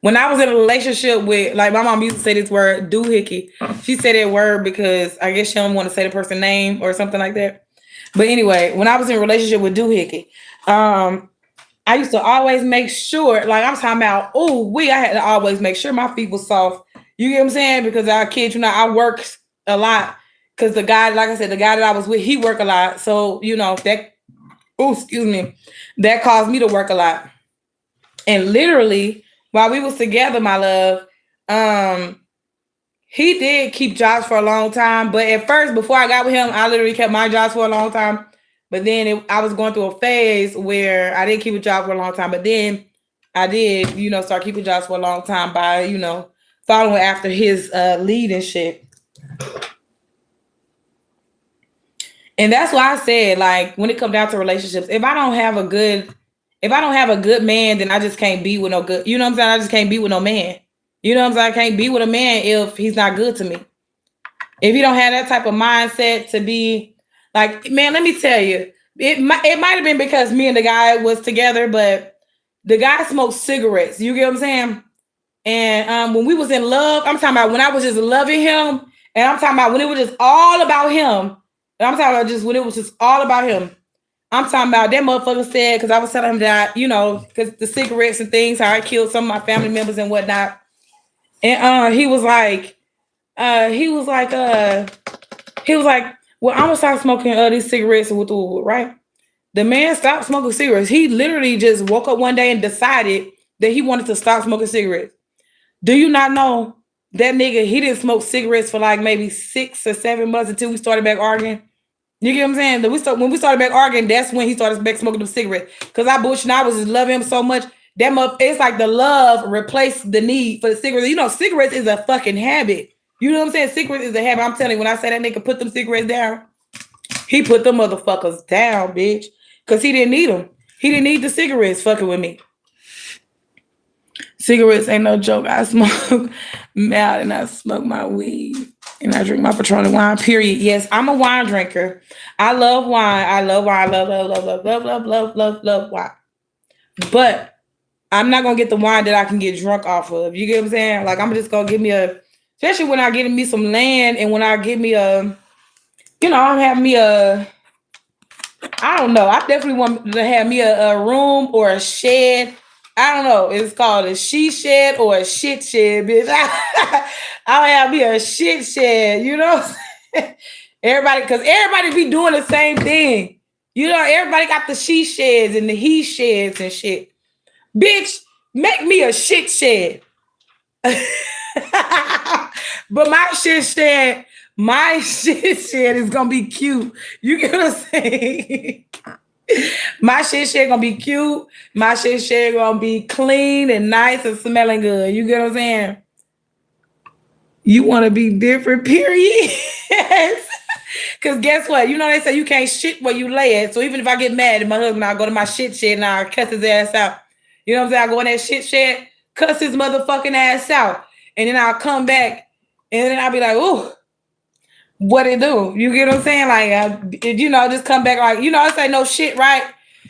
When I was in a relationship with, like, my mom used to say this word, doohickey. She said that word because I guess she don't want to say the person's name or something like that. But anyway, when I was in a relationship with Doohickey, I used to always make sure, like I'm talking about, I had to always make sure my feet was soft. You get what I'm saying? Because our kids, I worked a lot. Because the guy, like I said, the guy that I was with, he worked a lot. So, that caused me to work a lot. And literally, while we was together, my love, he did keep jobs for a long time. But at first, before I got with him, I literally kept my jobs for a long time. But then I was going through a phase where I didn't keep a job for a long time. But then I did, start keeping jobs for a long time by, following after his lead and shit. And that's why I said, like, when it comes down to relationships, if I don't have a good man, then I just can't be with no good, you know what I'm saying? I just can't be with no man. You know what I'm saying? I can't be with a man if he's not good to me. If he don't have that type of mindset to be like, man, let me tell you, it might have been because me and the guy was together, but the guy smoked cigarettes. You get what I'm saying? And when we was in love, I'm talking about when I was just loving him, and I'm talking about when it was just all about him. And I'm talking about just when it was just all about him. I'm talking about that motherfucker said, because I was telling him that, because the cigarettes and things, how I killed some of my family members and whatnot. And he was like, well, I'm gonna stop smoking these cigarettes with the wood, right? The man stopped smoking cigarettes. He literally just woke up one day and decided that he wanted to stop smoking cigarettes. Do you not know that nigga, he didn't smoke cigarettes for like maybe 6 or 7 months until we started back arguing? You get what I'm saying? When we started back arguing, that's when he started back smoking them cigarettes. Because I was just loving him so much. It's like the love replaced the need for the cigarettes. Cigarettes is a fucking habit. You know what I'm saying? Cigarettes is a habit. I'm telling you, when I say that nigga put them cigarettes down, he put them motherfuckers down, bitch. Because he didn't need them. He didn't need the cigarettes fucking with me. Cigarettes ain't no joke. I smoke mad and I smoke my weed and I drink my Patron wine, period. Yes, I'm a wine drinker. I love wine. I love wine. I love wine. But I'm not going to get the wine that I can get drunk off of. You get what I'm saying? Like, I'm just going to give me especially when I get me some land and when I get me I'm having me I don't know. I definitely want to have me a room or a shed. I don't know. It's called a she shed or a shit shed, bitch. I'll have me a shit shed, everybody be doing the same thing. Everybody got the she sheds and the he sheds and shit. Bitch, make me a shit shed. But my shit shed is gonna be cute. You get what I'm saying? My shit shed gonna be cute. My shit shed gonna be clean and nice and smelling good. You get what I'm saying? You want to be different, period. Because guess what? They say you can't shit where you lay it. So even if I get mad at my husband, I'll go to my shit shed and I'll cuss his ass out. You know what I'm saying? I'll go in that shit shed, cuss his motherfucking ass out. And then I'll come back and then I'll be like, ooh, what it do? You get what I'm saying? Like, just come back like, I say no shit, right?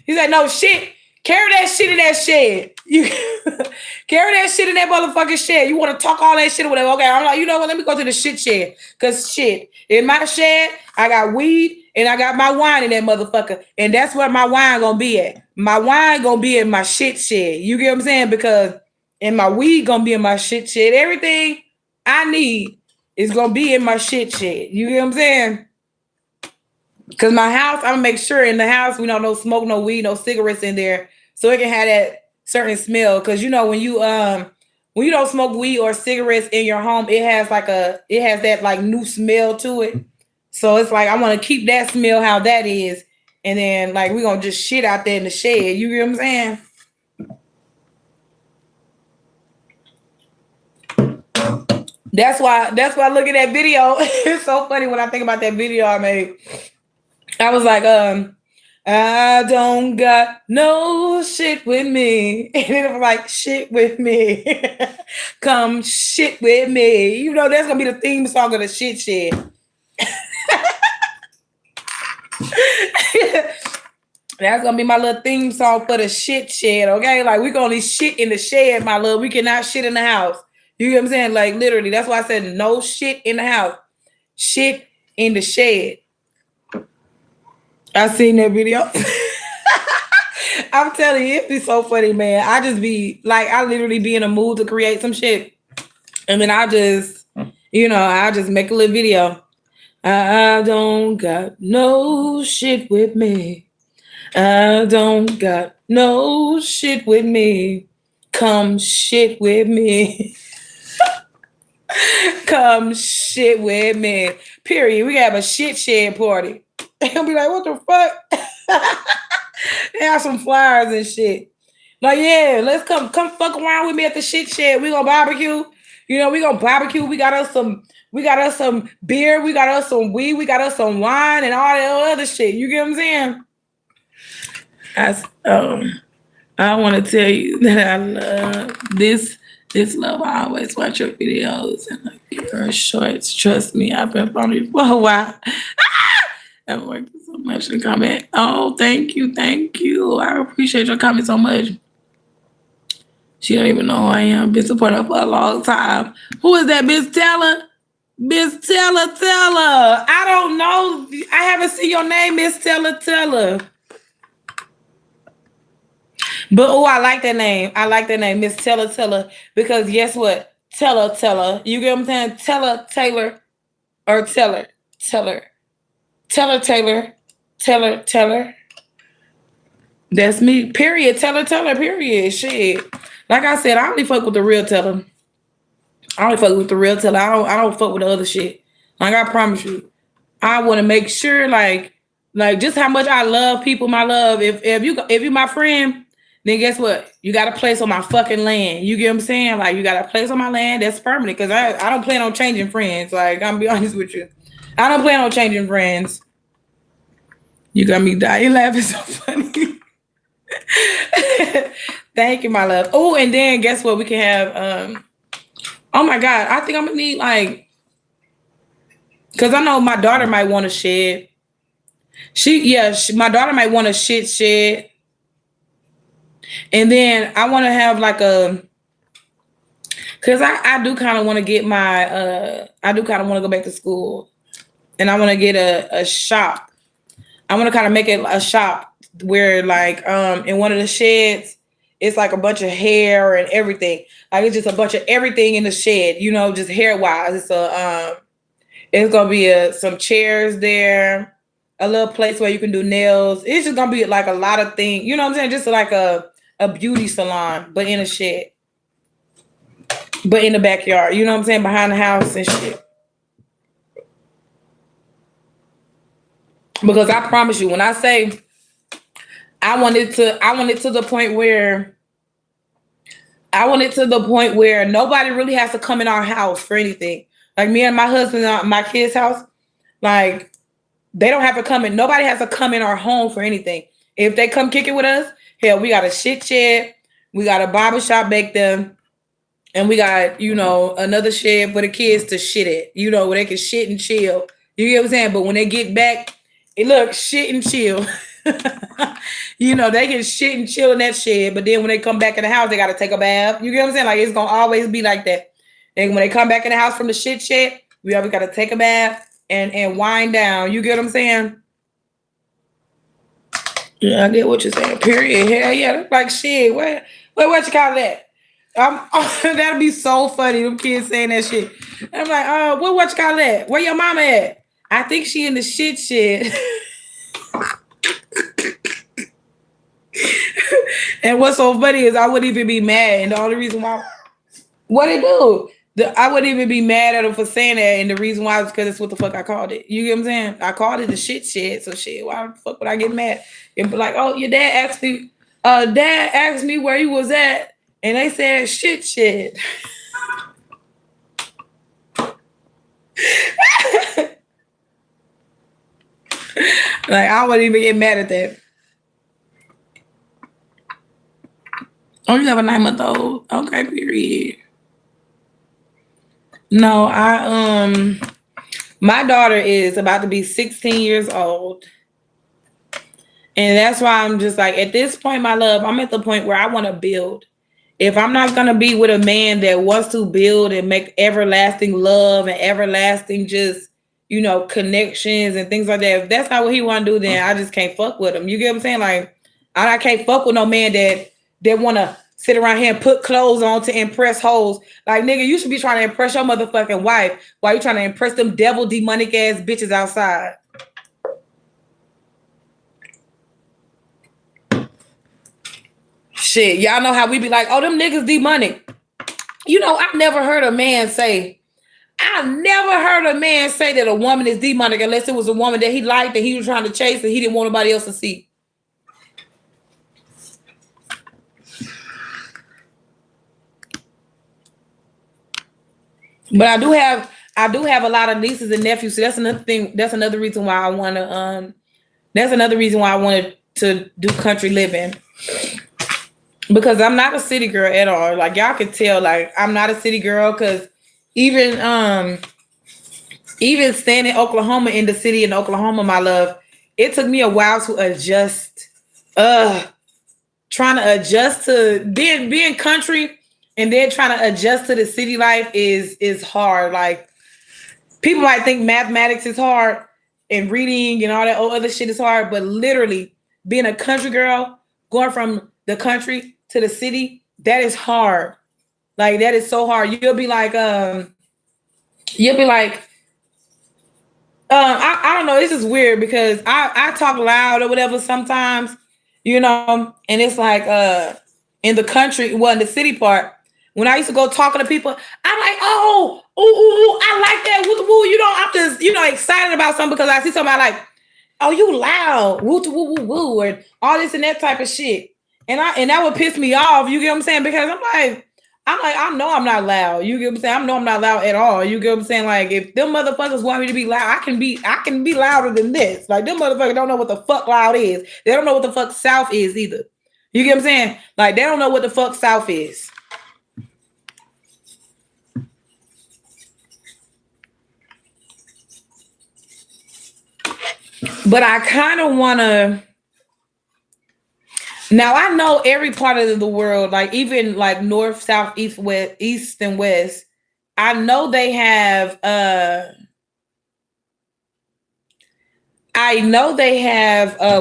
He said, no shit. Carry that shit in that shed. You carry that shit in that motherfucking shed. You want to talk all that shit or whatever. Okay, I'm like, you know what? Let me go to the shit shed. Because shit, in my shed, I got weed and I got my wine in that motherfucker. And that's where my wine gonna be at. My wine gonna be in my shit shed. You get what I'm saying? Because and my weed gonna be in my shit shed. Everything I need is gonna be in my shit shed. You get what I'm saying? Because my house, I'm gonna make sure in the house we don't no smoke, no weed, no cigarettes in there, so it can have that certain smell. Because when you don't smoke weed or cigarettes in your home, it has that like new smell to it. So it's like I want to keep that smell how that is, and then like we're gonna just shit out there in the shed. You get what I'm saying? That's why look at that video. It's so funny when I think about that video I made. I was like, I don't got no shit with me. And it was like, shit with me. Come shit with me. That's going to be the theme song of the shit shed. That's going to be my little theme song for the shit shed, okay? Like, we can only shit in the shed, my love. We cannot shit in the house. You get what I'm saying? Like, literally, that's why I said no shit in the house. Shit in the shed. I seen that video. I'm telling you, it be so funny, man. I just be like, I literally be in a mood to create some shit. And then I just, I just make a little video. I don't got no shit with me. I don't got no shit with me. Come shit with me. Come shit with me. Period. We have a shit shed party. He'll be like, what the fuck? They have some flyers and shit. Like, yeah, let's come fuck around with me at the shit shed. We gonna barbecue. We gonna barbecue. We got us some beer, we got us some weed, we got us some wine and all that other shit. You get what I'm saying? I want to tell you that I love this love. I always watch your videos and like your shorts. Trust me, I've been following you for a while. I've worked so much in the comment. Oh, thank you. I appreciate your comment so much. She don't even know who I am. Been supporting her for a long time. Who is that, Miss Teller? Miss Teller. I don't know. I haven't seen your name, Miss Teller. But I like that name. Miss Teller. Because guess what? Teller. You get what I'm saying? Taylor. Or Teller. Teller. That's me. Period. Teller. Period. Shit. Like I said, I only fuck with the real Teller. I don't fuck with the other shit. Like I promise you, I want to make sure, like just how much I love people. My love. If you my friend, then guess what? You got a place on my fucking land. You get what I'm saying? Like you got a place on my land that's permanent. Because I don't plan on changing friends. Like I'm gonna be honest with you, I don't plan on changing friends. You got me dying laughing so funny. Thank you, my love. Oh, and then guess what? We can have. Oh my God, I think I'm gonna need because I know my daughter might want to shed. My daughter might want a shit shed. And then I want to have because I do kind of want to get I do kind of want to go back to school. And I want to get a shop. I want to kind of make it a shop where in one of the sheds, it's like a bunch of hair and everything. Like it's just a bunch of everything in the shed, just hair wise. It's gonna be some chairs there, a little place where you can do nails. It's just gonna be like a lot of things. You know what I'm saying? Just like a beauty salon, but in a shed, but in the backyard. You know what I'm saying? Behind the house and shit. Because I promise you, when I say I want it to the point where nobody really has to come in our house for anything. Like me and my husband, my kids' house, like they don't have to come in. Nobody has to come in our home for anything. If they come kick it with us, hell, we got a shit shed, we got a barbershop back there, and we got, another shed for the kids to shit at, where they can shit and chill. You get what I'm saying? But when they get back, look, shit and chill. They can shit and chill in that shed, but then when they come back in the house, they got to take a bath. You get what I'm saying? Like, it's going to always be like that. And when they come back in the house from the shit shed, we always got to take a bath and wind down. You get what I'm saying? Yeah, I get what you're saying. Period. Hell yeah. That's like shit. What you call that? That'd be so funny. Them kids saying that shit. I'm like, what you call that? Where your mama at? I think she in the shit shed. And what's so funny is I wouldn't even be mad. And the only reason why, what it do? I wouldn't even be mad at him for saying that. And the reason why is because it's what the fuck I called it. You get what I'm saying? I called it the shit shed. So shit, why the fuck would I get mad? And be like, oh, your dad asked me where you was at. And they said shit shed. Like, I wouldn't even get mad at that. Oh, you have a 9-month-old? Okay, period. No, my daughter is about to be 16 years old. And that's why I'm just like, at this point, my love, I'm at the point where I want to build. If I'm not going to be with a man that wants to build and make everlasting love and everlasting just, connections and things like that. If that's not what he want to do, then I just can't fuck with him. You get what I'm saying? Like, I can't fuck with no man that want to sit around here and put clothes on to impress hoes. Like, nigga, you should be trying to impress your motherfucking wife while you trying to impress them devil demonic ass bitches outside. Shit, y'all know how we be like, oh, them niggas demonic. I've never heard a man say that a woman is demonic unless it was a woman that he liked and he was trying to chase and he didn't want nobody else to see. But I do have a lot of nieces and nephews. So that's another thing. That's another reason why I want to. That's another reason why I wanted to do country living. Because I'm not a city girl at all. Like, y'all can tell, like, I'm not a city girl. Because even staying in Oklahoma, in the city in Oklahoma, my love, it took me a while to adjust. Trying to adjust to being country and then trying to adjust to the city life is hard. Like, people might think mathematics is hard and reading and all that other shit is hard, but literally being a country girl, going from the country to the city, that is hard. Like, that is so hard. You'll be like, I don't know. It's just weird because I talk loud or whatever sometimes, and it's like in the country, well, in the city part, when I used to go talking to people, I'm like, oh, ooh, I like that. Woo, woo. I'm just, excited about something because I see somebody like, oh, you loud, woo, woo, woo, woo, and all this and that type of shit. And that would piss me off. You get what I'm saying? Because I'm like, I know I'm not loud. You get what I'm saying? I know I'm not loud at all. You get what I'm saying? Like, if them motherfuckers want me to be loud, I can be louder than this. Like, them motherfuckers don't know what the fuck loud is. They don't know what the fuck South is either. You get what I'm saying? Like, they don't know what the fuck South is. But I kind of want to. Now, I know every part of the world, like even like north, south, east, west, east and west. I know they have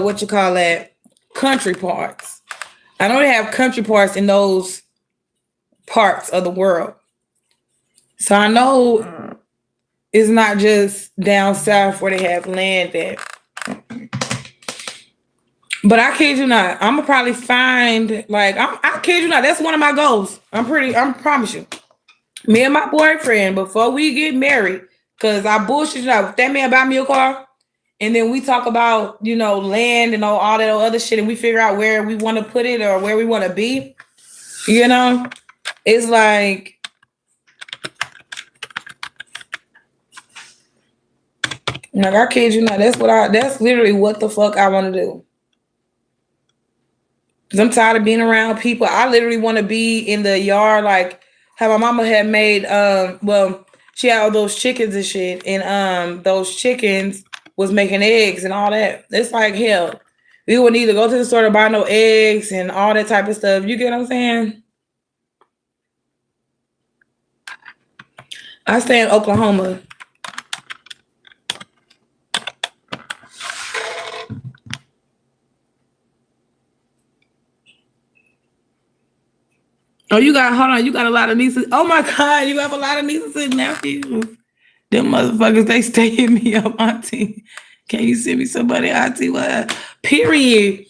what you call that, country parts. I know they have country parts in those parts of the world. So I know it's not just down south where they have land at. But I kid you not, I'm gonna probably find, like, I kid you not, that's one of my goals. I promise you. Me and my boyfriend, before we get married, because I bullshit you out, if that man buy me a car, and then we talk about, land and all that other shit, and we figure out where we want to put it or where we want to be, it's like, I kid you not, that's literally what the fuck I want to do. Because I'm tired of being around people. I literally want to be in the yard, like how my mama had made, she had all those chickens and shit. And those chickens was making eggs and all that. It's like, hell, we wouldn't either go to the store to buy no eggs and all that type of stuff. You get what I'm saying? I stay in Oklahoma. Oh, you got a lot of nieces. Oh my God, you have a lot of nieces and nephews. Them motherfuckers, they stay in me up, auntie. Can you send me somebody, auntie? What? Period.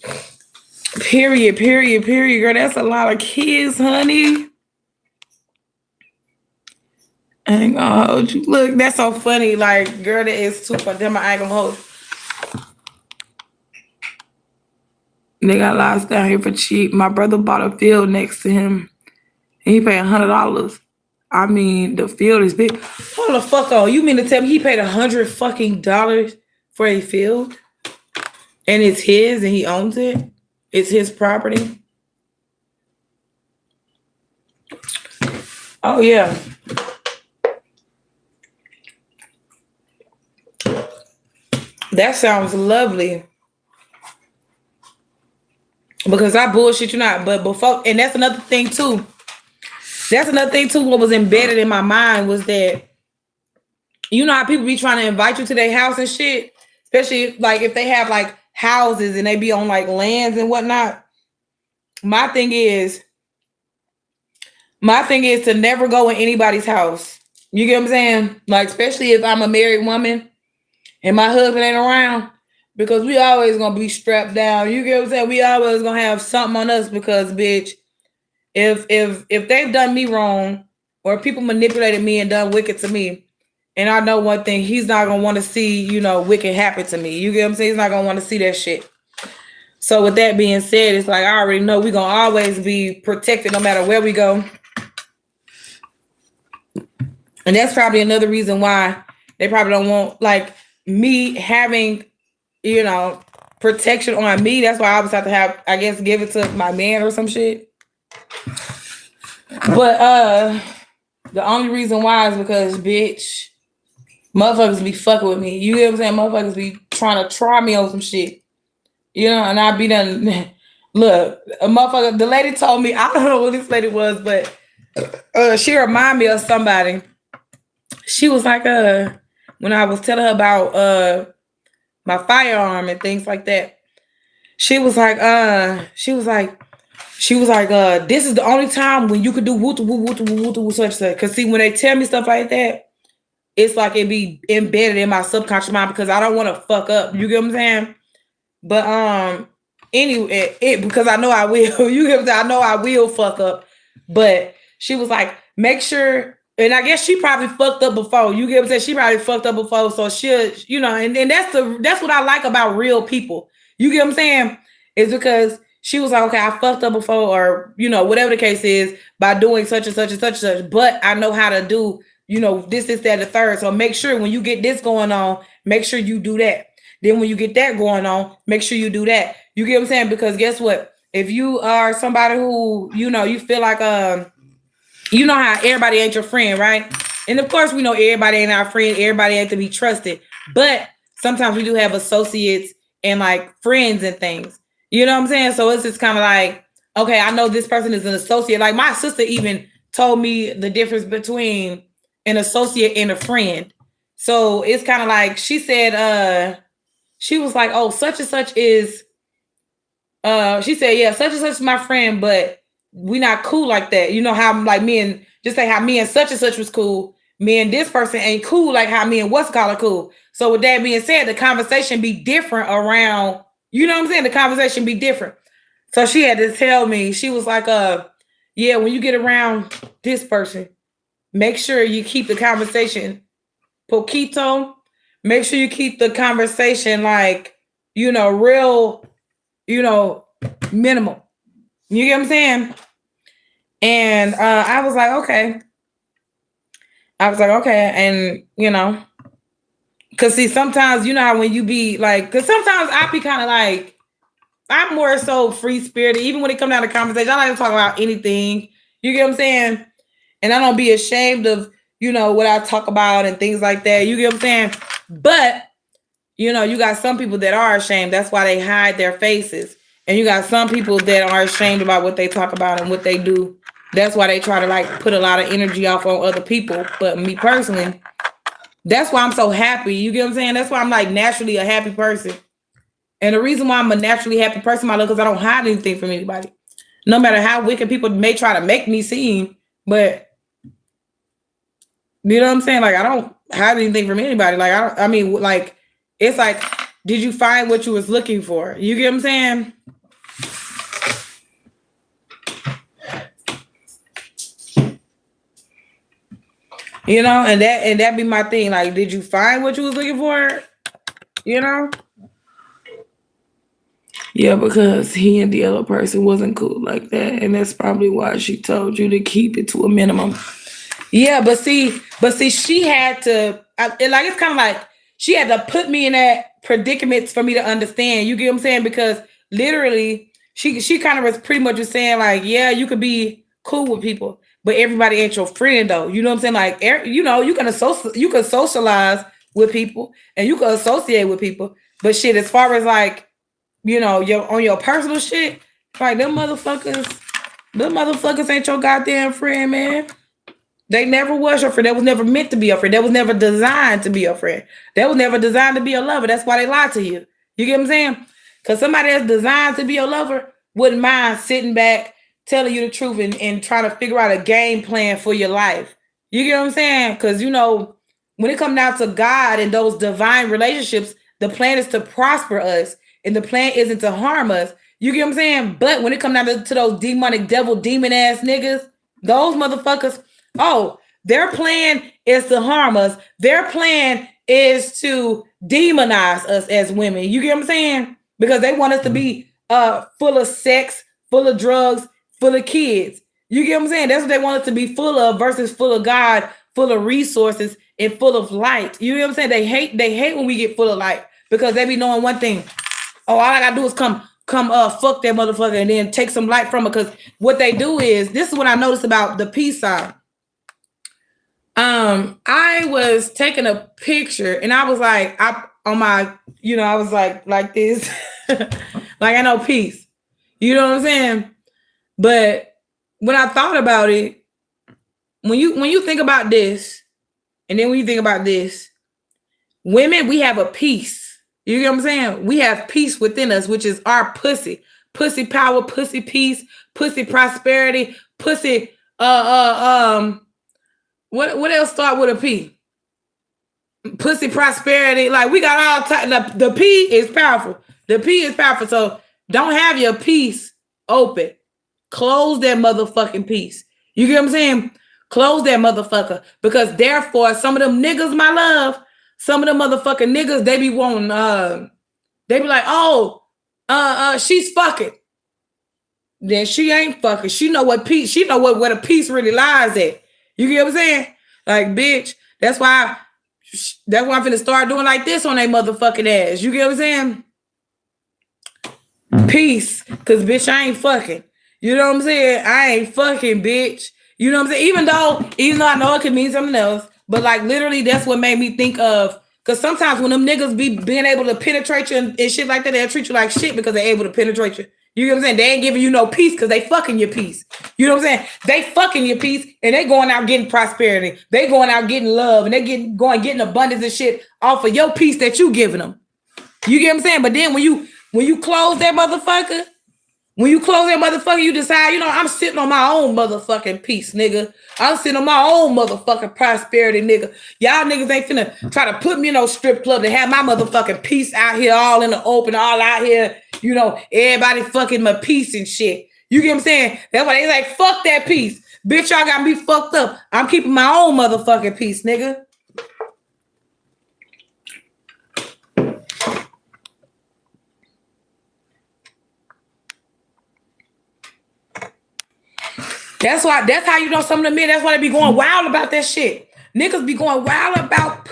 Girl, that's a lot of kids, honey. I ain't gonna hold you. Look, that's so funny. Like, girl, that is too funny. Them I ain't gonna hold you. They got lots down here for cheap. My brother bought a field next to him. And he paid $100. I mean, the field is big. Hold the fuck on. You mean to tell me he paid $100 fucking dollars for a field? And it's his and he owns it? It's his property? Oh, yeah. That sounds lovely. Because I bullshit you not. But before, and that's another thing too. What was embedded in my mind was that You know how people be trying to invite you to their house and shit, especially like if they have like houses and they be on like lands and whatnot. My thing is to never go in anybody's house. You get what I'm saying? Like, especially if I'm a married woman and my husband ain't around, because we always gonna be strapped down. You get what I'm saying? We always gonna have something on us because, bitch, if they've done me wrong or people manipulated me and done wicked to me, and I know one thing, he's not gonna want to see, wicked happen to me. You get what I'm saying? He's not gonna want to see that shit. So with that being said, it's like I already know we're gonna always be protected no matter where we go. And that's probably another reason why they probably don't want like me having, protection on me. That's why I always have to have, I guess, give it to my man or some shit. But the only reason why is because, bitch, motherfuckers be fucking with me. You get what I'm saying? Motherfuckers be trying to try me on some shit. And I be done. Look, a motherfucker, the lady told me, I don't know who this lady was, but she reminded me of somebody. She was like, when I was telling her about my firearm and things like that, she was like, this is the only time when you could do woo such such. Cause see, when they tell me stuff like that, it's like it be embedded in my subconscious mind because I don't want to fuck up. You get what I'm saying? But anyway, because I know I will. You get what I'm saying? I know I will fuck up. But she was like, make sure. And I guess she probably fucked up before. You get what I'm saying? She probably fucked up before. So she'll, and that's what I like about real people. You get what I'm saying? It's because she was like, okay, I fucked up before, or, whatever the case is, by doing such and such and such and such. But I know how to do, this, that, the third. So make sure when you get this going on, make sure you do that. Then when you get that going on, make sure you do that. You get what I'm saying? Because guess what? If you are somebody who, you feel like, you know how everybody ain't your friend, right? And of course, we know everybody ain't our friend. Everybody ain't to be trusted. But sometimes we do have associates and like friends and things. You know what I'm saying? So it's just kind of like, okay, I know this person is an associate. Like my sister even told me the difference between an associate and a friend. So it's kind of like she said, she was like, oh, such and such is, she said, yeah, such and such is my friend, but we not cool like that. You know how like me and such and such was cool. Me and this person ain't cool like how me and what's called cool. So with that being said, the conversation be different around, you know what I'm saying? The conversation be different. So she had to tell me, she was like, yeah, when you get around this person, make sure you keep the conversation poquito. Make sure you keep the conversation like, real, minimal. You get what I'm saying? And I was like, okay. And, because see, sometimes, how when you be like, because sometimes I be kind of like, I'm more so free spirited. Even when it comes down to conversation, I like to talk about anything. You get what I'm saying? And I don't be ashamed of, what I talk about and things like that. You get what I'm saying? But, you got some people that are ashamed. That's why they hide their faces. And you got some people that are ashamed about what they talk about and what they do. That's why they try to like put a lot of energy off on other people. But me personally, that's why I'm so happy. You get what I'm saying? That's why I'm like naturally a happy person. And the reason why I'm a naturally happy person, my love, because I don't hide anything from anybody. No matter how wicked people may try to make me seem, but you know what I'm saying? Like I don't hide anything from anybody. Like it's like, did you find what you was looking for? You get what I'm saying? And that be my thing. Like, did you find what you was looking for? Yeah, because he and the other person wasn't cool like that. And that's probably why she told you to keep it to a minimum. Yeah, but see, she had to, it's kind of like, she had to put me in that predicament for me to understand. You get what I'm saying? Because literally, she kind of was pretty much just saying like, yeah, you could be cool with people, but everybody ain't your friend though. You know what I'm saying? Like, you can socialize with people and you can associate with people, but shit, as far as like, your personal shit, like them motherfuckers ain't your goddamn friend, man. They never was your friend. That was never meant to be your friend. That was never designed to be your friend. That was never designed to be your lover. That's why they lied to you. You get what I'm saying? Because somebody that's designed to be your lover wouldn't mind sitting back, telling you the truth and trying to figure out a game plan for your life. You get what I'm saying? Because, you know, when it comes down to God and those divine relationships, the plan is to prosper us and the plan isn't to harm us. You get what I'm saying? But when it comes down to those demonic devil demon ass niggas, those motherfuckers, oh, their plan is to harm us. Their plan is to demonize us as women. You get what I'm saying? Because they want us to be full of sex, full of drugs, full of kids. You get what I'm saying? That's what they want us to be full of versus full of God, full of resources, and full of light. You know what I'm saying? They hate when we get full of light because they be knowing one thing. Oh, all I gotta do is come fuck that motherfucker and then take some light from it. Because what they do is, this is what I noticed about the peace sign. I was taking a picture and I was like, I was like this, like I know peace. You know what I'm saying? But when I thought about it, when you think about this, and then when you think about this, women, we have a peace. You get what I'm saying? We have peace within us, which is our pussy. Pussy power, pussy peace, pussy prosperity, pussy what else start with a P? Pussy prosperity. Like we got all types. The P is powerful. The P is powerful. So don't have your peace open. Close that motherfucking peace. You get what I'm saying? Close that motherfucker. Because therefore, some of them niggas, my love, some of them motherfucking niggas, they be wanting, they be like, oh, she's fucking. Then she ain't fucking. She know what peace, she know where the peace really lies at. You get what I'm saying? Like, bitch, that's why I'm finna start doing like this on they motherfucking ass. You get what I'm saying? Peace. Cause bitch, I ain't fucking. You know what I'm saying? I ain't fucking, bitch. You know what I'm saying? Even though I know it could mean something else, but like literally that's what made me think of, because sometimes when them niggas be being able to penetrate you and shit like that, they'll treat you like shit because they're able to penetrate you. You know what I'm saying? They ain't giving you no peace because they fucking your peace. You know what I'm saying? They fucking your peace and they going out getting prosperity. They going out getting love and they getting abundance and shit off of your peace that you giving them. You get what I'm saying? But then when you close that motherfucker, you decide, you know, I'm sitting on my own motherfucking peace, nigga. I'm sitting on my own motherfucking prosperity, nigga. Y'all niggas ain't finna try to put me in no strip club to have my motherfucking peace out here all in the open, all out here, you know, everybody fucking my peace and shit. You get what I'm saying? That's why they like, fuck that peace. Bitch, y'all got me fucked up. I'm keeping my own motherfucking peace, nigga. That's how you know some of the men, that's why they be going wild about that shit. Niggas be going wild about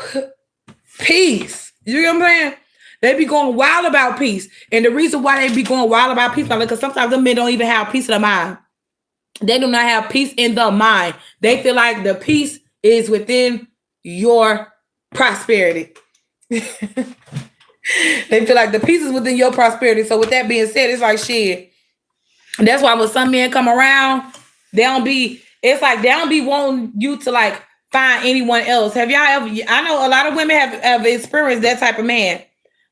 peace. You get what I'm saying? They be going wild about peace. And the reason why they be going wild about peace, because sometimes the men don't even have peace in the mind. They do not have peace in the mind. They feel like the peace is within your prosperity. They feel like the peace is within your prosperity. So with that being said, it's like shit. That's why when some men come around, they don't be wanting you to like find anyone else. Have y'all ever, I know a lot of women have experienced that type of man.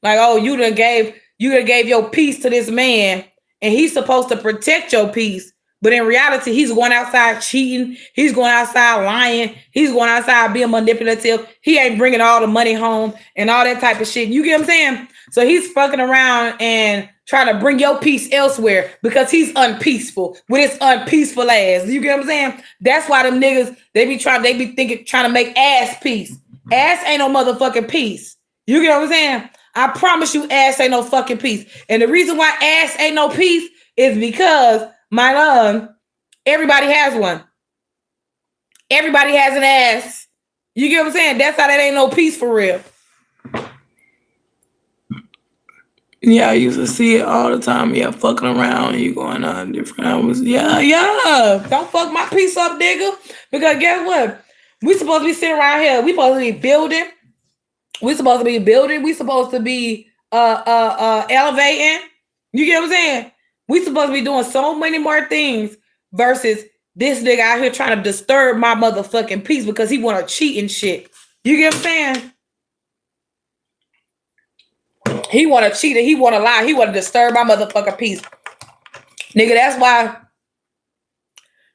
Like, oh, you done gave your peace to this man and he's supposed to protect your peace. But in reality, he's going outside cheating. He's going outside lying. He's going outside being manipulative. He ain't bringing all the money home and all that type of shit. You get what I'm saying? So he's fucking around and trying to bring your peace elsewhere because he's unpeaceful with his unpeaceful ass. You get what I'm saying? That's why them niggas, they be trying to make ass peace. Ass ain't no motherfucking peace. You get what I'm saying? I promise you ass ain't no fucking peace. And the reason why ass ain't no peace is because everybody has one. Everybody has an ass. You get what I'm saying? That's how that ain't no peace for real. Yeah, I used to see it all the time. Yeah, fucking around. You going on different hours. Yeah. Don't fuck my peace up, nigga. Because guess what? We supposed to be sitting around here. We supposed to be building. We supposed to be elevating. You get what I'm saying? We supposed to be doing so many more things versus this nigga out here trying to disturb my motherfucking peace because he want to cheat and shit. You get what I'm saying? He want to cheat and he want to lie. He want to disturb my motherfucking peace. Nigga, that's why,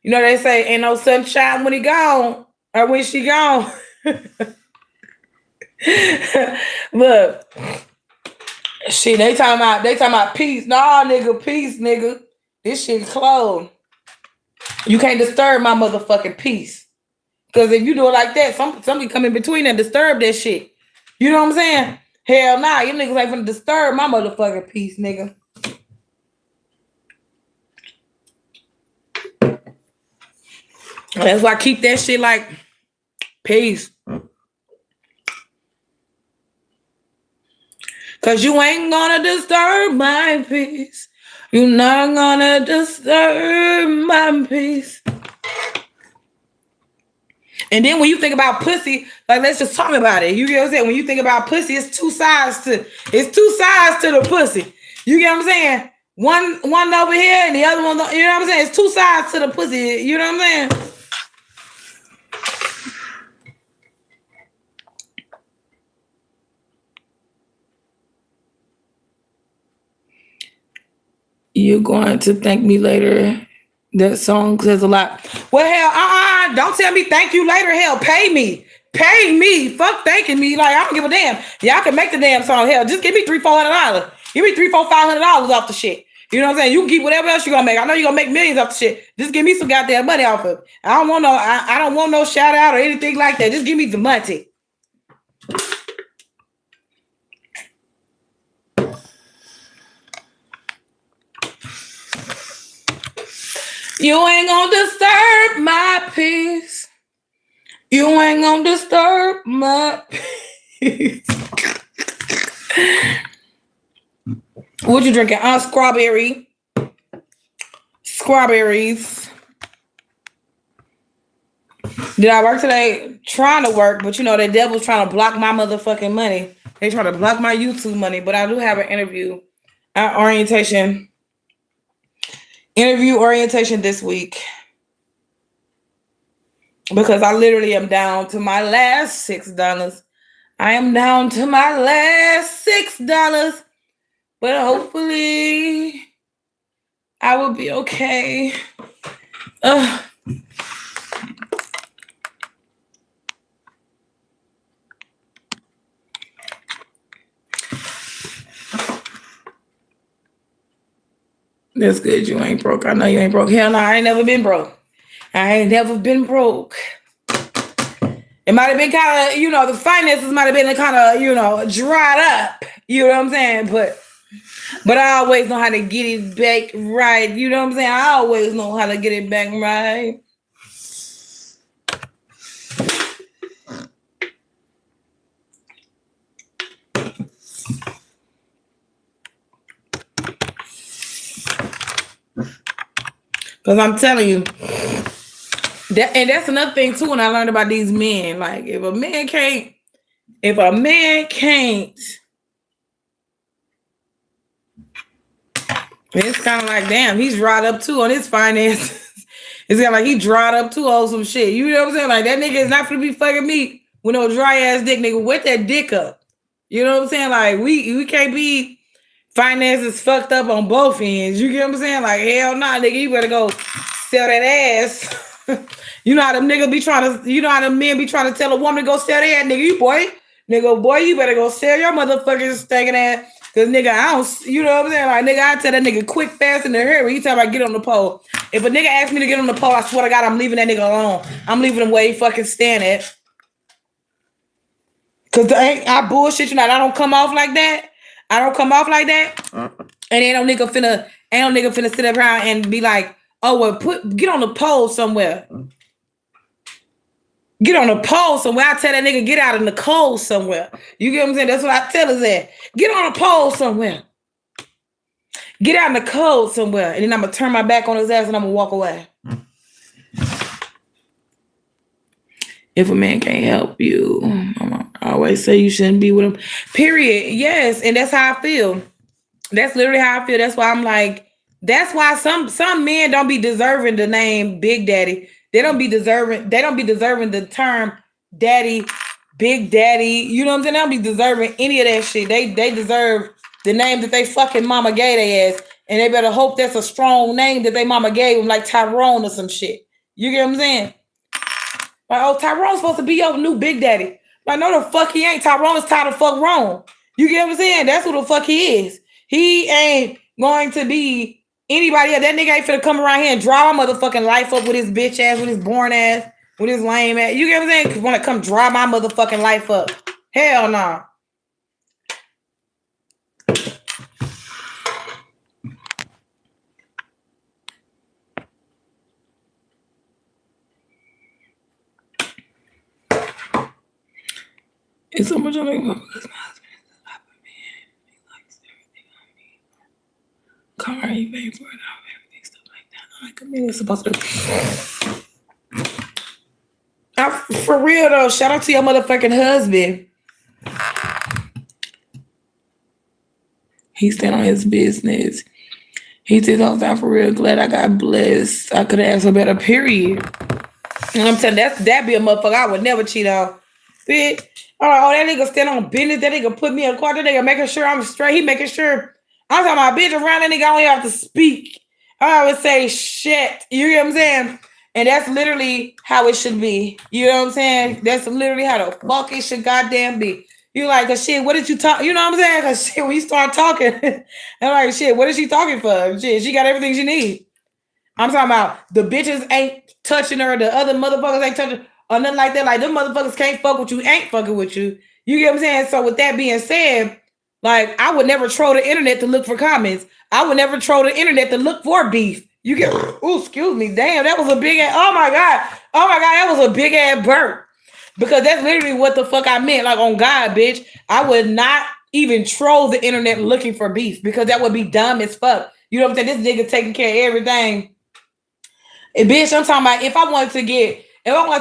you know, they say ain't no sunshine when he gone or when she gone. Look, shit, they talking about peace. Nah, nigga, peace, nigga. This shit closed. You can't disturb my motherfucking peace. Because if you do it like that, somebody come in between and disturb that shit. You know what I'm saying? Hell nah, you niggas ain't finna disturb my motherfucking peace, nigga. That's why I keep that shit like peace. Cause you ain't gonna disturb my peace. You're not gonna disturb my peace. And then when you think about pussy, like let's just talk about it. You get what I'm saying? When you think about pussy, it's two sides to the pussy. You get what I'm saying? One over here and the other one, you know what I'm saying? It's two sides to the pussy. You know what I'm saying? You're going to thank me later. That song says a lot. Well, hell, don't tell me thank you later. Hell, pay me. Pay me. Fuck thanking me. Like, I don't give a damn. Y'all can make the damn song. Hell, just give me $300-$400. Give me $300-$500 off the shit. You know what I'm saying? You can keep whatever else you're gonna make. I know you're gonna make millions off the shit. Just give me some goddamn money off of it. I don't want no shout out or anything like that. Just give me the money. You ain't gonna disturb my peace. You ain't gonna disturb my peace. What you drinking? Strawberry. Strawberries. Did I work today? Trying to work, but you know, the devil's trying to block my motherfucking money. They trying to block my YouTube money, but I do have an interview orientation this week because I literally am down to my last $6. I am down to my last $6, but hopefully I will be okay. That's good. You ain't broke. I know you ain't broke. Hell no, I ain't never been broke. I ain't never been broke. It might have been kind of, you know, the finances might have been kind of, you know, dried up. You know what I'm saying? But I always know how to get it back right. You know what I'm saying? I always know how to get it back right. Because I'm telling you, and that's another thing too when I learned about these men. Like, if a man can't, it's kind of like, damn, he's dried up too on his finances. It's kind of like he dried up too on some shit. You know what I'm saying? Like, that nigga is not gonna be fucking me with no dry ass dick, nigga. Wet that dick up. You know what I'm saying? Like, we can't be finances fucked up on both ends. You get what I'm saying? Like, hell nah, nigga, you better go sell that ass. You know how them niggas be trying to, you know how them men be trying to tell a woman to go sell that nigga, you boy, you better go sell your motherfucking stinking ass. Cause nigga, I don't, you know what I'm saying? Like, nigga, I tell that nigga quick, fast, and in a hurry. He tell me I get on the pole. If a nigga asks me to get on the pole, I swear to God, I'm leaving that nigga alone. I'm leaving him where he fucking stand at. Cause I bullshit you not. I don't come off like that. And ain't no nigga finna sit around and be like, oh, well, get on the pole somewhere. Get on a pole somewhere. I tell that nigga, get out in the cold somewhere. You get what I'm saying? That's what I tell his ass. Get on a pole somewhere. Get out in the cold somewhere. And then I'm going to turn my back on his ass and I'm going to walk away. If a man can't help you, I always say you shouldn't be with him. Period. Yes. And that's how I feel. That's literally how I feel. That's why I'm like, That's why some men don't be deserving the name Big Daddy. They don't be deserving. They don't be deserving the term Daddy, Big Daddy. You know what I'm saying? They don't be deserving any of that shit. They deserve the name that they fucking mama gave their ass, and they better hope that's a strong name that they mama gave them, like Tyrone or some shit. You get what I'm saying? Like, oh, Tyrone's supposed to be your new Big Daddy. Like, no, the fuck he ain't. Tyrone is tired of fuck wrong. You get what I'm saying? That's who the fuck he is. He ain't going to be anybody else. That nigga ain't finna come around here and draw my motherfucking life up with his bitch ass, with his born ass, with his lame ass. You get what I'm saying? Cause wanna come draw my motherfucking life up. Hell no. Nah. It's so much of because my husband is the type of man. He likes everything on me. Car, he paid for it, everything, stuff like that. Like a man is supposed to. For real though, shout out to your motherfucking husband. He stand on his business. He says, I'm for real glad I got blessed. I could have asked for better, period. And I'm telling you, that be a motherfucker I would never cheat on. Bitch. Oh, that nigga stand on business. That nigga put me in a car. That nigga making sure I'm straight. He making sure I'm talking about bitch around that nigga. I only have to speak. I always say shit. You get what I'm saying? And that's literally how it should be. You know what I'm saying? That's literally how the fuck it should goddamn be. You like, cause shit, what did you talk? You know what I'm saying? Cause shit, when you start talking, I'm like, shit, what is she talking for? Shit, she got everything she needs. I'm talking about the bitches ain't touching her, the other motherfuckers ain't touching her, or nothing like that. Like, them motherfuckers can't fuck with you, ain't fucking with you. You get what I'm saying? So with that being said, like, I would never troll the internet to look for comments. I would never troll the internet to look for beef. You get, oh, excuse me, damn, that was a big ass, oh my God, that was a big ass burp. Because that's literally what the fuck I meant. Like, on God, bitch, I would not even troll the internet looking for beef because that would be dumb as fuck. You know what I'm saying? This nigga taking care of everything. And bitch, I'm talking about if I wanted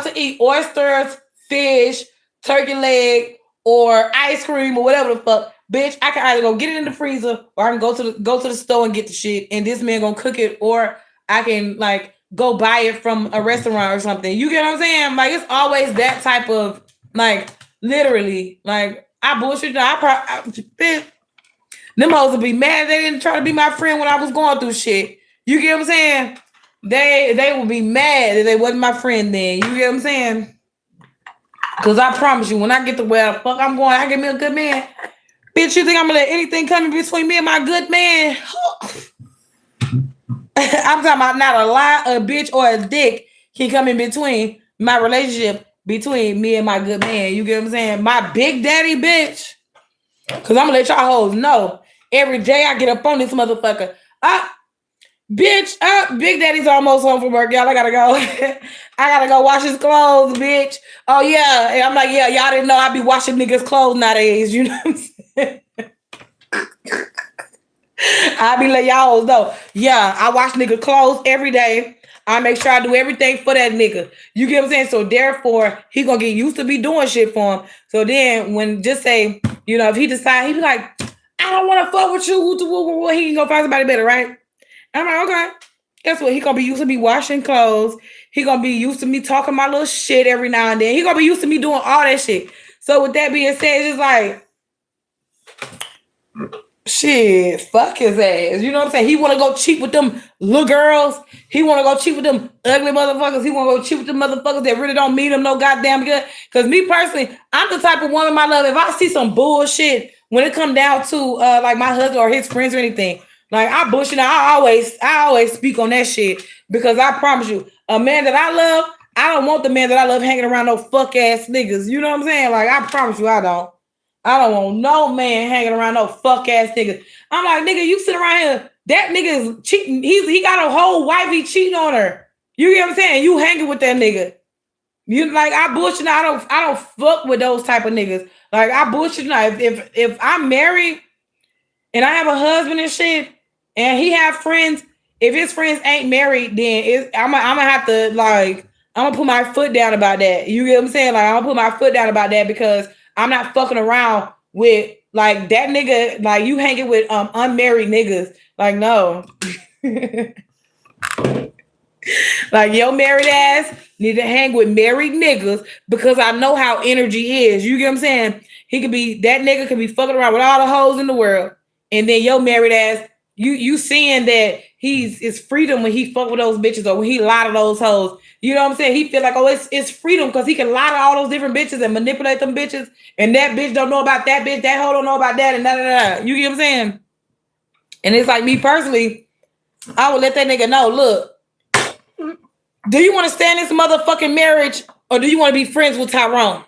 to eat oysters, fish, turkey leg, or ice cream or whatever the fuck, bitch, I can either go get it in the freezer or I can go to the store and get the shit, and this man gonna cook it, or I can like go buy it from a restaurant or something. You get what I'm saying? Like, it's always that type of, like, literally, like, I bullshit. Bitch, them hoes would be mad they didn't try to be my friend when I was going through shit. You get what I'm saying? They would be mad that they wasn't my friend then. You get what I'm saying? Because I promise you, when I get to where the fuck I'm going, I get me a good man. Bitch, you think I'm gonna let anything come in between me and my good man? I'm talking about not a lie, a bitch, or a dick can come in between my relationship between me and my good man. You get what I'm saying? My big daddy, bitch. Because I'm gonna let y'all hoes know every day I get up on this motherfucker. Bitch, Big Daddy's almost home from work, y'all. I gotta go. I gotta go wash his clothes, bitch. Oh, yeah. And I'm like, yeah, y'all didn't know I be washing niggas' clothes nowadays. You know what I'm saying? I be letting y'all know. Yeah, I wash niggas' clothes every day. I make sure I do everything for that nigga. You get what I'm saying? So therefore, he gonna get used to be doing shit for him. So then when just say, you know, if he decide, he be like, I don't want to fuck with you. He can go find somebody better, right? I'm like, okay. Guess what? He gonna be used to me washing clothes. He gonna be used to me talking my little shit every now and then. He gonna be used to me doing all that shit. So with that being said, it's just like, shit, fuck his ass. You know what I'm saying? He want to go cheat with them little girls. He want to go cheat with them ugly motherfuckers. He want to go cheat with them motherfuckers that really don't mean him no goddamn good. Because me personally, I'm the type of woman, my love, if I see some bullshit when it come down to like my husband or his friends or anything, like I bullshit, I always speak on that shit, because I promise you, a man that I love, I don't want the man that I love hanging around no fuck ass niggas. You know what I'm saying? Like, I promise you, I don't want no man hanging around no fuck ass niggas. I'm like, nigga, you sit around here, that nigga is cheating. He got a whole wife, he cheating on her. You get what I'm saying? You hanging with that nigga. You like, I bullshit. I don't fuck with those type of niggas. Like, I bullshit. If I'm married and I have a husband and shit, and he have friends, if his friends ain't married, then I'm gonna have to, like, I'm gonna put my foot down about that. You get what I'm saying? Like, I'm gonna put my foot down about that, because I'm not fucking around with, like, that nigga. Like, you hanging with unmarried niggas. Like, no. Like, your married ass need to hang with married niggas because I know how energy is. You get what I'm saying? That nigga could be fucking around with all the hoes in the world. And then your married ass, you seeing that it's freedom when he fuck with those bitches or when he lie to those hoes. You know what I'm saying? He feel like, oh, it's freedom because he can lie to all those different bitches and manipulate them bitches. And that bitch don't know about that bitch. That hoe don't know about that and da da da. You get what I'm saying? And it's like, me personally, I would let that nigga know, look, do you want to stay in this motherfucking marriage or do you want to be friends with Tyrone?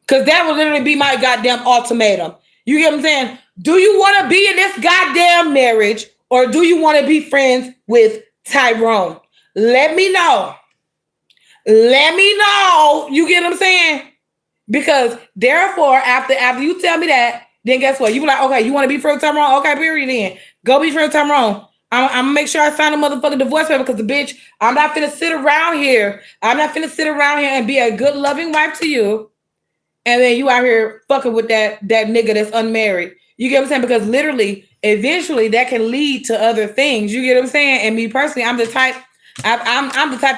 Because that would literally be my goddamn ultimatum. You get what I'm saying? Do you want to be in this goddamn marriage or do you want to be friends with Tyrone? Let me know. Let me know. You get what I'm saying? Because therefore, after you tell me that, then guess what? You be like, okay, you want to be friends with Tyrone? Okay, period then. Go be friends with Tyrone. I'm gonna make sure I sign a motherfucking divorce paper because the bitch, I'm not finna sit around here. I'm not finna sit around here and be a good loving wife to you. And then you out here fucking with that nigga that's unmarried. You get what I'm saying? Because literally, eventually that can lead to other things. You get what I'm saying? And me personally, I'm the type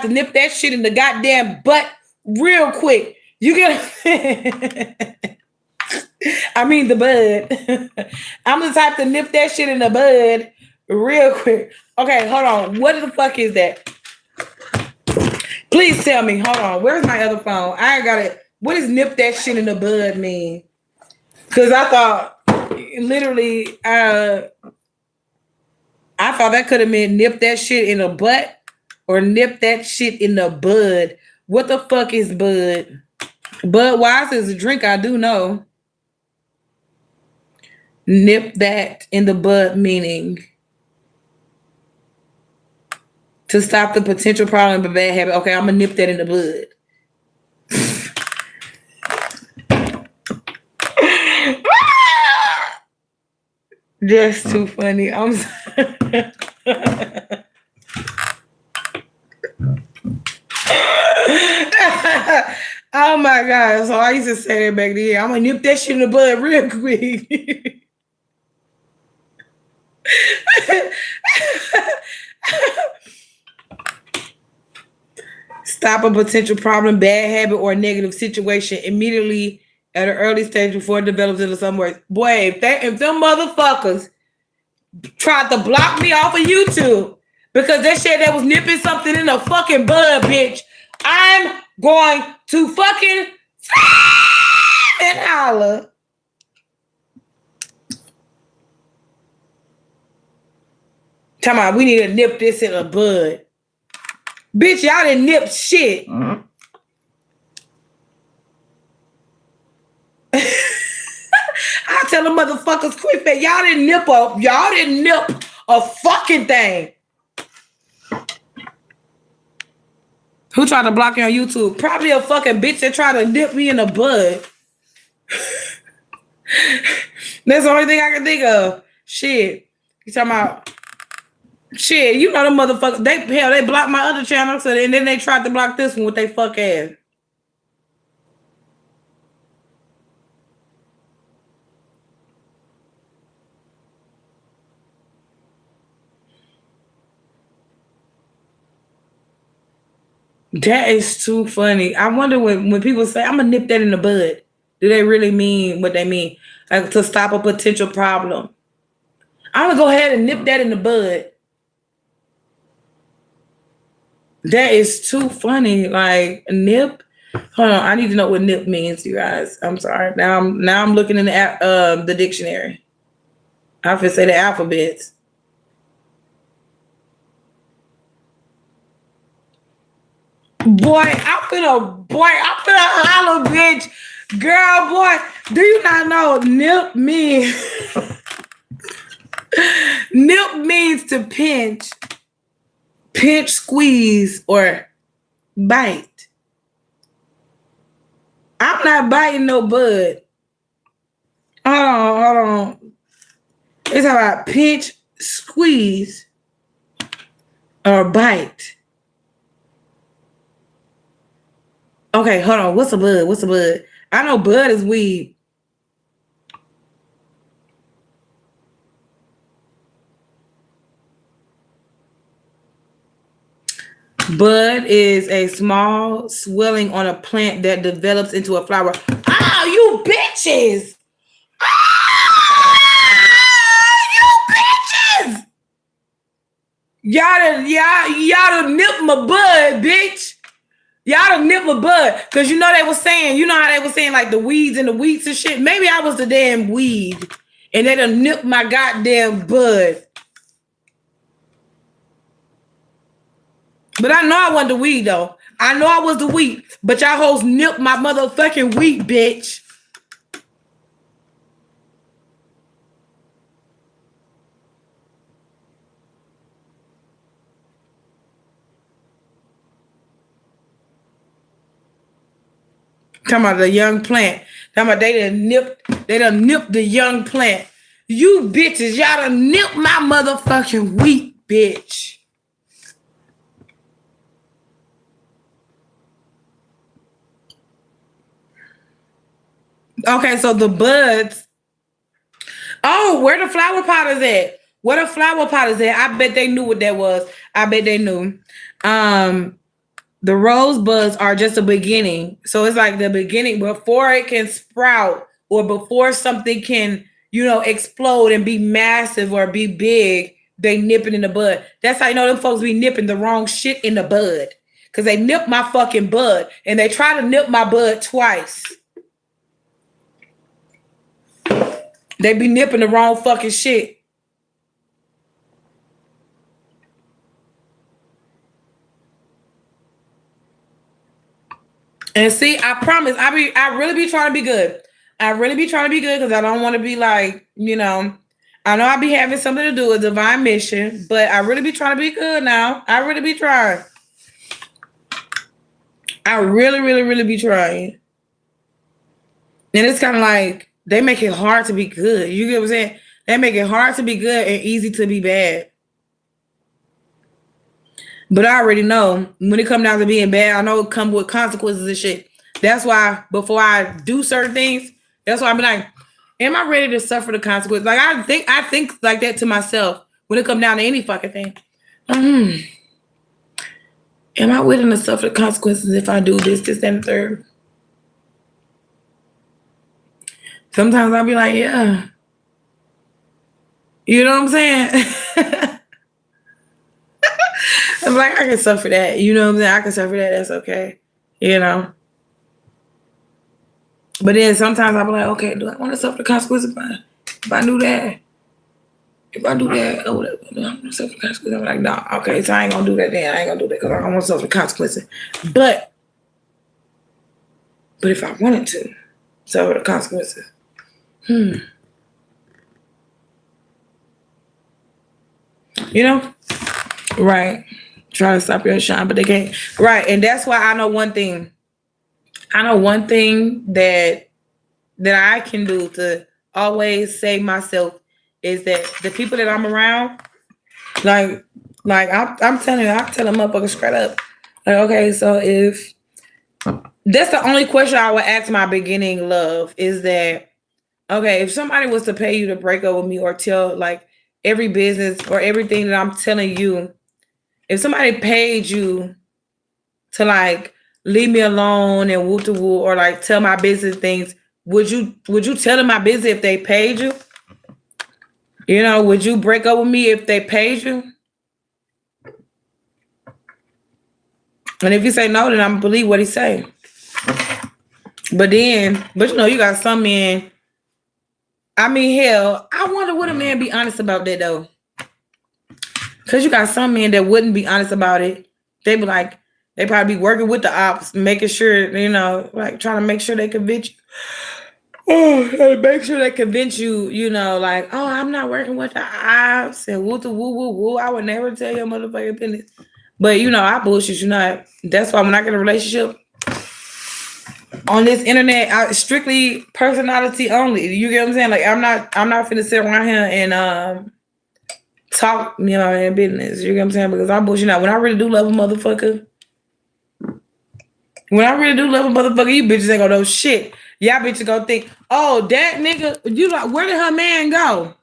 to nip that shit in the goddamn butt real quick. You get what I'm saying? I mean the bud. I'm the type to nip that shit in the bud real quick. Okay, hold on. What the fuck is that? Please tell me. Hold on. Where's my other phone? I ain't got it. What does nip that shit in the bud mean? Because I thought literally, I thought that could have meant nip that shit in the butt or nip that shit in the bud. What the fuck is bud? Budweiser is a drink, I do know. Nip that in the bud meaning to stop the potential problem of a bad habit. Okay, I'm gonna nip that in the bud. That's too funny. I'm sorry. Oh my God. So I used to say that back then. I'm gonna nip that shit in the bud real quick. Stop a potential problem, bad habit, or negative situation immediately at an early stage before it develops into something worse. Boy, if them motherfuckers tried to block me off of YouTube because they said they was nipping something in the fucking bud, bitch, I'm going to fucking and holler. Come on, we need to nip this in the bud. Bitch, y'all didn't nip shit. Mm-hmm. I tell them motherfuckers quick that y'all didn't nip a fucking thing. Who tried to block you on YouTube? Probably a fucking bitch that tried to nip me in the bud. That's the only thing I can think of. Shit. You talking about shit, you know them motherfuckers, they blocked my other channel, and then they tried to block this one with they fuck ass. That is too funny. I wonder when people say, I'm gonna nip that in the bud, do they really mean what they mean? Like to stop a potential problem. I'm gonna go ahead and nip that in the bud. That is too funny. Like nip. Hold on, I need to know what nip means, you guys. I'm sorry. Now I'm looking in the dictionary. I have to say the alphabets. Boy, I'm finna holler, bitch. Girl, boy, do you not know nip means nip means to pinch, squeeze, or bite. I'm not biting no bud. Hold on. It's about pinch, squeeze, or bite. Okay, hold on. What's a bud? I know bud is weed. Bud is a small swelling on a plant that develops into a flower. Oh, you bitches! You bitches! Y'all done nipped my bud, bitch. Y'all done nipped my bud. Cause you know they were saying, you know how they were saying like the weeds and the wheats and shit. Maybe I was the damn weed. And they done nipped my goddamn bud. But I know I wasn't the weed though. I know I was the wheat. But y'all hoes nipped my motherfucking wheat, bitch. Talking about the young plant. Talking about they done nipped the young plant. You bitches, y'all done nipped my motherfucking wheat, bitch. Okay, so the buds. Oh, where the flower pot is at? Where the flower pot is at? I bet they knew what that was. I bet they knew. The rosebuds are just a beginning. So it's like the beginning before it can sprout or before something can, explode and be massive or be big, they nip it in the bud. That's how you know them folks be nipping the wrong shit in the bud. Because they nip my fucking bud and they try to nip my bud twice. They be nipping the wrong fucking shit. And see, I promise, I really be trying to be good. I really be trying to be good because I don't want to be like, I know I be having something to do with divine mission, but I really be trying to be good now. I really be trying. I really, really, really be trying. And it's kind of like they make it hard to be good. You get what I'm saying? They make it hard to be good and easy to be bad. But I already know when it comes down to being bad, I know it comes with consequences and shit. That's why before I do certain things, that's why I'm like, am I ready to suffer the consequences? Like I think like that to myself when it comes down to any fucking thing. Am I willing to suffer the consequences if I do this, and the third? Sometimes I'll be like, yeah. You know what I'm saying? I'm like, I can suffer that. You know what I'm saying? I can suffer that. That's okay. But then sometimes I'll be like, okay, do I want to suffer the consequences if I do that? If I do that, or whatever, I'm going to suffer the consequences. I'm like, no, okay, so I ain't going to do that then. I ain't going to do that because I don't want to suffer the consequences. But if I wanted to suffer the consequences, Right. Try to stop your shine, but they can't. Right. And that's why I know one thing. I know one thing that I can do to always save myself is that the people that I'm around, like I'm telling you, I tell them motherfuckers straight up. Like, okay, so if that's the only question I would ask my beginning love is that, okay, if somebody was to pay you to break up with me or tell like every business or everything that I'm telling you, if somebody paid you to like leave me alone and woo to woo or like tell my business things, would you tell them my business if they paid you? Would you break up with me if they paid you? And if you say no, then I'm gonna believe what he say. But you got some men. I mean, hell, I wonder would a man be honest about that though? Because you got some men that wouldn't be honest about it. They be like, they probably be working with the ops, making sure, like trying to make sure they convince you. Oh, make sure they convince you, like, oh, I'm not working with the ops and woo woo woo woo. I would never tell your motherfucking business. But I bullshit you not. That's why when I get a relationship on this internet, I strictly personality only. You get what I'm saying? Like I'm not finna sit around here and talk, in business. You get what I'm saying? Because I bullshit not. When I really do love a motherfucker, you bitches ain't gonna know shit. Y'all bitches gonna think, oh, that nigga, you like, where did her man go?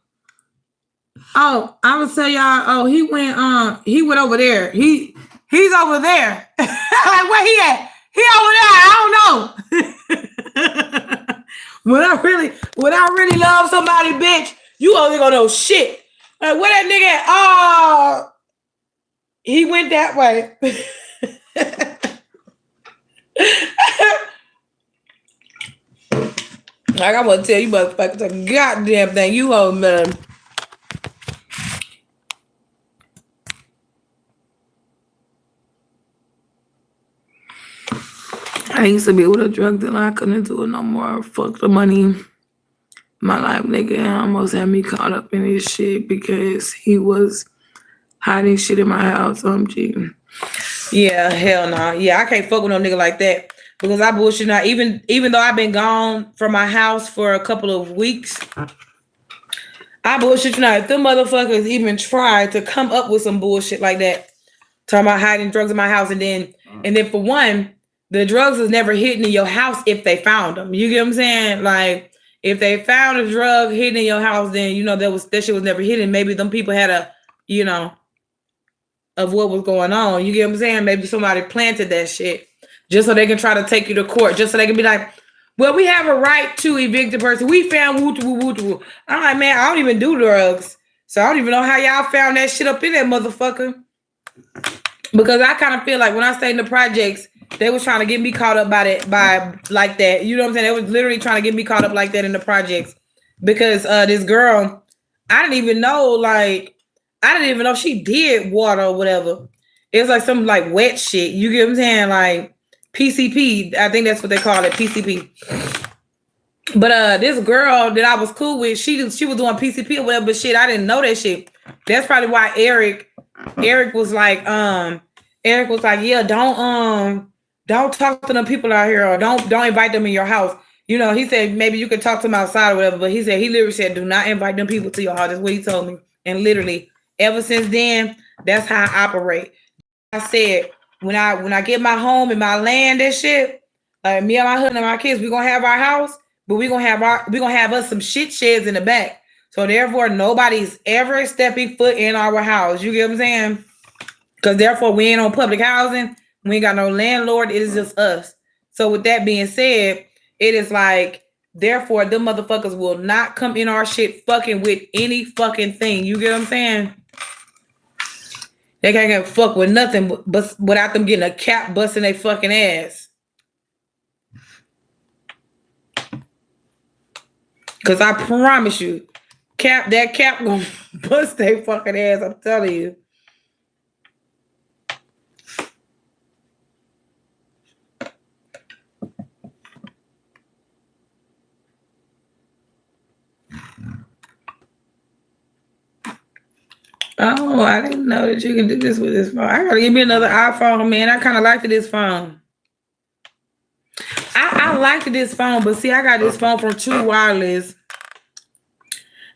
Oh, I would say y'all, oh, he went over there. He He's over there. Like, where he at? He over there. I don't know. when I really love somebody, bitch, you only gonna know shit. Like, where that nigga at? Oh, he went that way. Like, I'm gonna tell you motherfuckers a goddamn thing. You old man. I used to be with a drug dealer. I couldn't do it no more. Fuck the money. My life nigga almost had me caught up in his shit because he was hiding shit in my house. Yeah, hell no. Yeah, I can't fuck with no nigga like that because I bullshit now. Even though I've been gone from my house for a couple of weeks, I bullshit you now. If them motherfuckers even tried to come up with some bullshit like that, talking about hiding drugs in my house, and then for one, the drugs was never hidden in your house if they found them. You get what I'm saying? Like, if they found a drug hidden in your house, then you know that shit was never hidden. Maybe them people had a, you know, of what was going on. You get what I'm saying? Maybe somebody planted that shit just so they can try to take you to court, just so they can be like, well, we have a right to evict the person. We found woo. I'm like, man, I don't even do drugs. So I don't even know how y'all found that shit up in that motherfucker. Because I kind of feel like when I stayed in the projects, they was trying to get me caught up by like that. You know what I'm saying? They was literally trying to get me caught up like that in the projects. Because this girl, I didn't even know she did water or whatever. It was like some like wet shit. You get what I'm saying? Like PCP. I think that's what they call it, PCP. But this girl that I was cool with, she was doing PCP or whatever, but shit, I didn't know that shit. That's probably why Eric was like, yeah, don't talk to them people out here, or don't invite them in your house. You know, he said maybe you could talk to them outside or whatever, but he literally said, do not invite them people to your house. That's what he told me. And literally, ever since then, that's how I operate. I said, when I get my home and my land and shit, like me and my husband and my kids, we're gonna have our house, but we're gonna have us some shit sheds in the back. So therefore, nobody's ever stepping foot in our house. You get what I'm saying? Because therefore, we ain't on public housing. We ain't got no landlord. It is just us. So with that being said, it is like, therefore, them motherfuckers will not come in our shit fucking with any fucking thing. You get what I'm saying? They can't get fuck with nothing but without them getting a cap busting their fucking ass. Because I promise you, that cap gonna bust their fucking ass. I'm telling you. Oh, I didn't know that you can do this with this phone. I gotta give me another iPhone, man. I kind of liked this phone. I liked this phone, but see, I got this phone from True Wireless.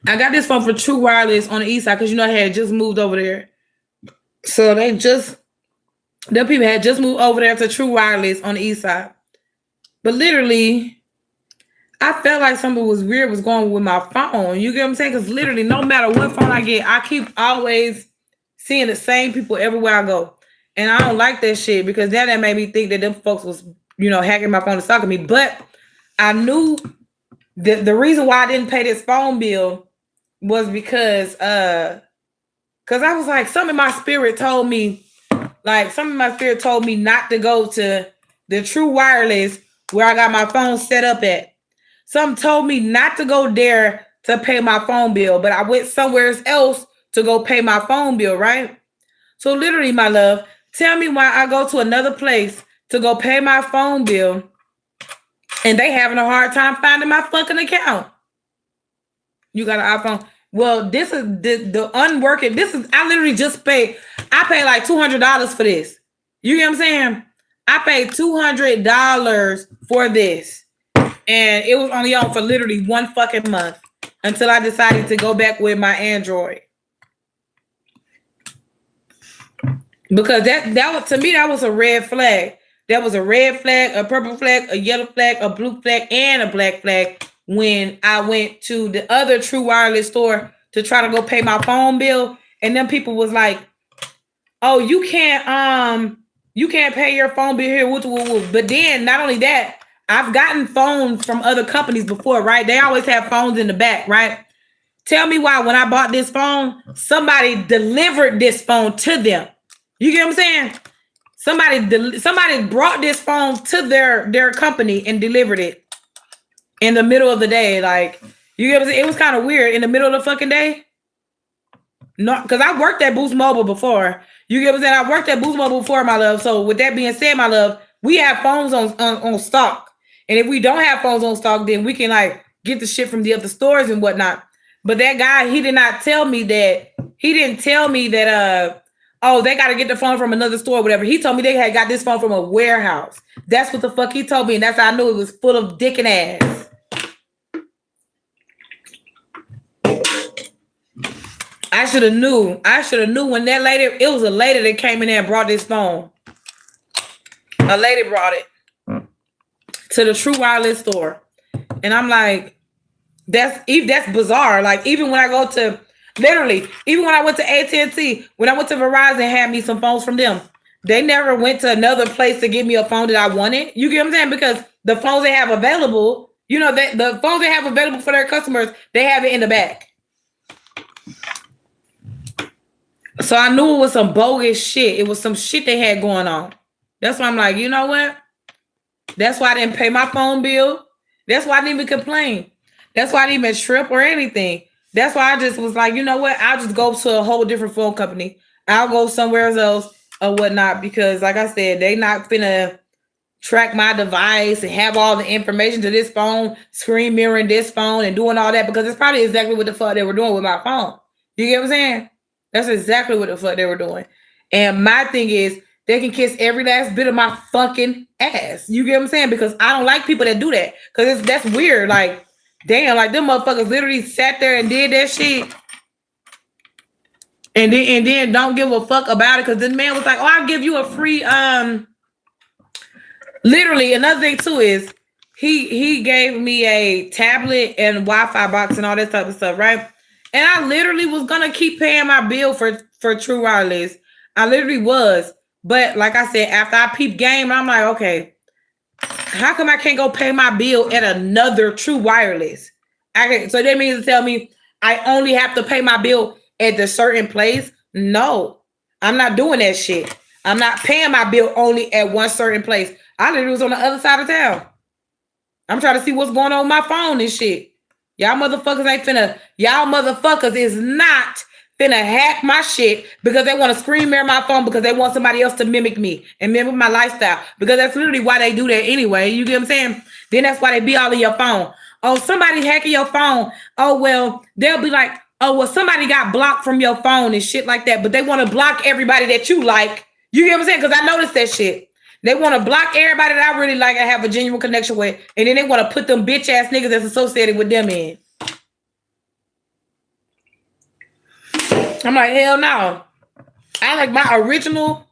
I got this phone from True Wireless on the east side because you know I had just moved over there. So the people had just moved over there to True Wireless on the east side. But literally, I felt like something was weird was going with my phone. You get what I'm saying? Because literally, no matter what phone I get, I keep always seeing the same people everywhere I go. And I don't like that shit because then that made me think that them folks was, you know, hacking my phone and stalking me. But I knew the reason why I didn't pay this phone bill was because I was like, something in my spirit told me not to go to the True Wireless where I got my phone set up at. Something told me not to go there to pay my phone bill, but I went somewhere else to go pay my phone bill, right? So literally, my love, tell me why I go to another place to go pay my phone bill and they having a hard time finding my fucking account. You got an iPhone. Well, this is the unworking. I literally just paid. I paid like $200 for this. You get what I'm saying? I paid $200 for this. And it was only on for literally 1 fucking month until I decided to go back with my Android. Because that was, to me, that was a red flag. That was a red flag, a purple flag, a yellow flag, a blue flag, and a black flag when I went to the other True Wireless store to try to go pay my phone bill. And then people was like, oh, you can't pay your phone bill here. But then not only that, I've gotten phones from other companies before, right? They always have phones in the back, right? Tell me why when I bought this phone, somebody delivered this phone to them. You get what I'm saying? Somebody brought this phone to their company and delivered it in the middle of the day. Like, you get what I'm saying? It was kind of weird in the middle of the fucking day. No, because I worked at Boost Mobile before. You get what I'm saying? I worked at Boost Mobile before, my love. So with that being said, my love, we have phones on stock. And if we don't have phones on stock, then we can like get the shit from the other stores and whatnot. But that guy, he did not tell me that. He didn't tell me that oh, they got to get the phone from another store or whatever. He told me they had got this phone from a warehouse. That's what the fuck he told me. And that's how I knew it was full of dick and ass. I should have knew. I should have knew when that lady, it was a lady that came in there and brought this phone. A lady brought it to the True Wireless store. And I'm like, that's bizarre. Like, even when I go to, literally, even when I went to AT&T, when I went to Verizon and had me some phones from them, they never went to another place to get me a phone that I wanted. You get what I'm saying? Because the phones they have available, you know, the phones they have available for their customers, they have it in the back. So I knew it was some bogus shit. It was some shit they had going on. That's why I'm like, you know what? That's why I didn't pay my phone bill. That's why I didn't even complain. That's why I didn't even trip or anything. That's why I just was like, you know what? I'll just go to a whole different phone company. I'll go somewhere else or whatnot. Because like I said, they not finna track my device and have all the information to this phone, screen mirroring this phone and doing all that. Because it's probably exactly what the fuck they were doing with my phone. You get what I'm saying? That's exactly what the fuck they were doing. And my thing is, they can kiss every last bit of my fucking ass. You get what I'm saying? Because I don't like people that do that. Because that's weird. Like, damn, like them motherfuckers literally sat there and did that shit. And then don't give a fuck about it. Because the man was like, oh, I'll give you a free, literally, another thing too is, he gave me a tablet and Wi-Fi box and all that type of stuff, right? And I literally was gonna keep paying my bill for True Wireless. I literally was. But like I said, after I peeped game, I'm like, okay, how come I can't go pay my bill at another True Wireless? So that means to tell me I only have to pay my bill at the certain place? No, I'm not doing that shit. I'm not paying my bill only at one certain place. I literally was on the other side of town. I'm trying to see what's going on with my phone and shit. Y'all motherfuckers is not finna hack my shit because they want to screen mirror my phone because they want somebody else to mimic me and mimic my lifestyle. Because that's literally why they do that anyway. You get what I'm saying? Then that's why they be all in your phone. Oh, somebody hacking your phone. Oh, well, they'll be like, oh, well, somebody got blocked from your phone and shit like that. But they want to block everybody that you like. You get what I'm saying? Because I noticed that shit. They want to block everybody that I really like and have a genuine connection with. And then they want to put them bitch ass niggas that's associated with them in. I'm like, hell no. I like my original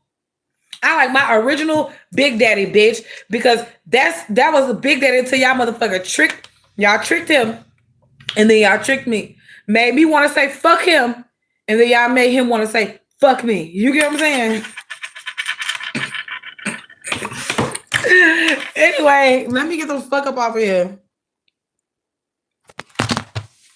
Big Daddy, bitch. Because that was a Big Daddy until y'all motherfucker tricked. Y'all tricked him. And then y'all tricked me. Made me want to say fuck him. And then y'all made him want to say fuck me. You get what I'm saying? Anyway, let me get the fuck up off of here.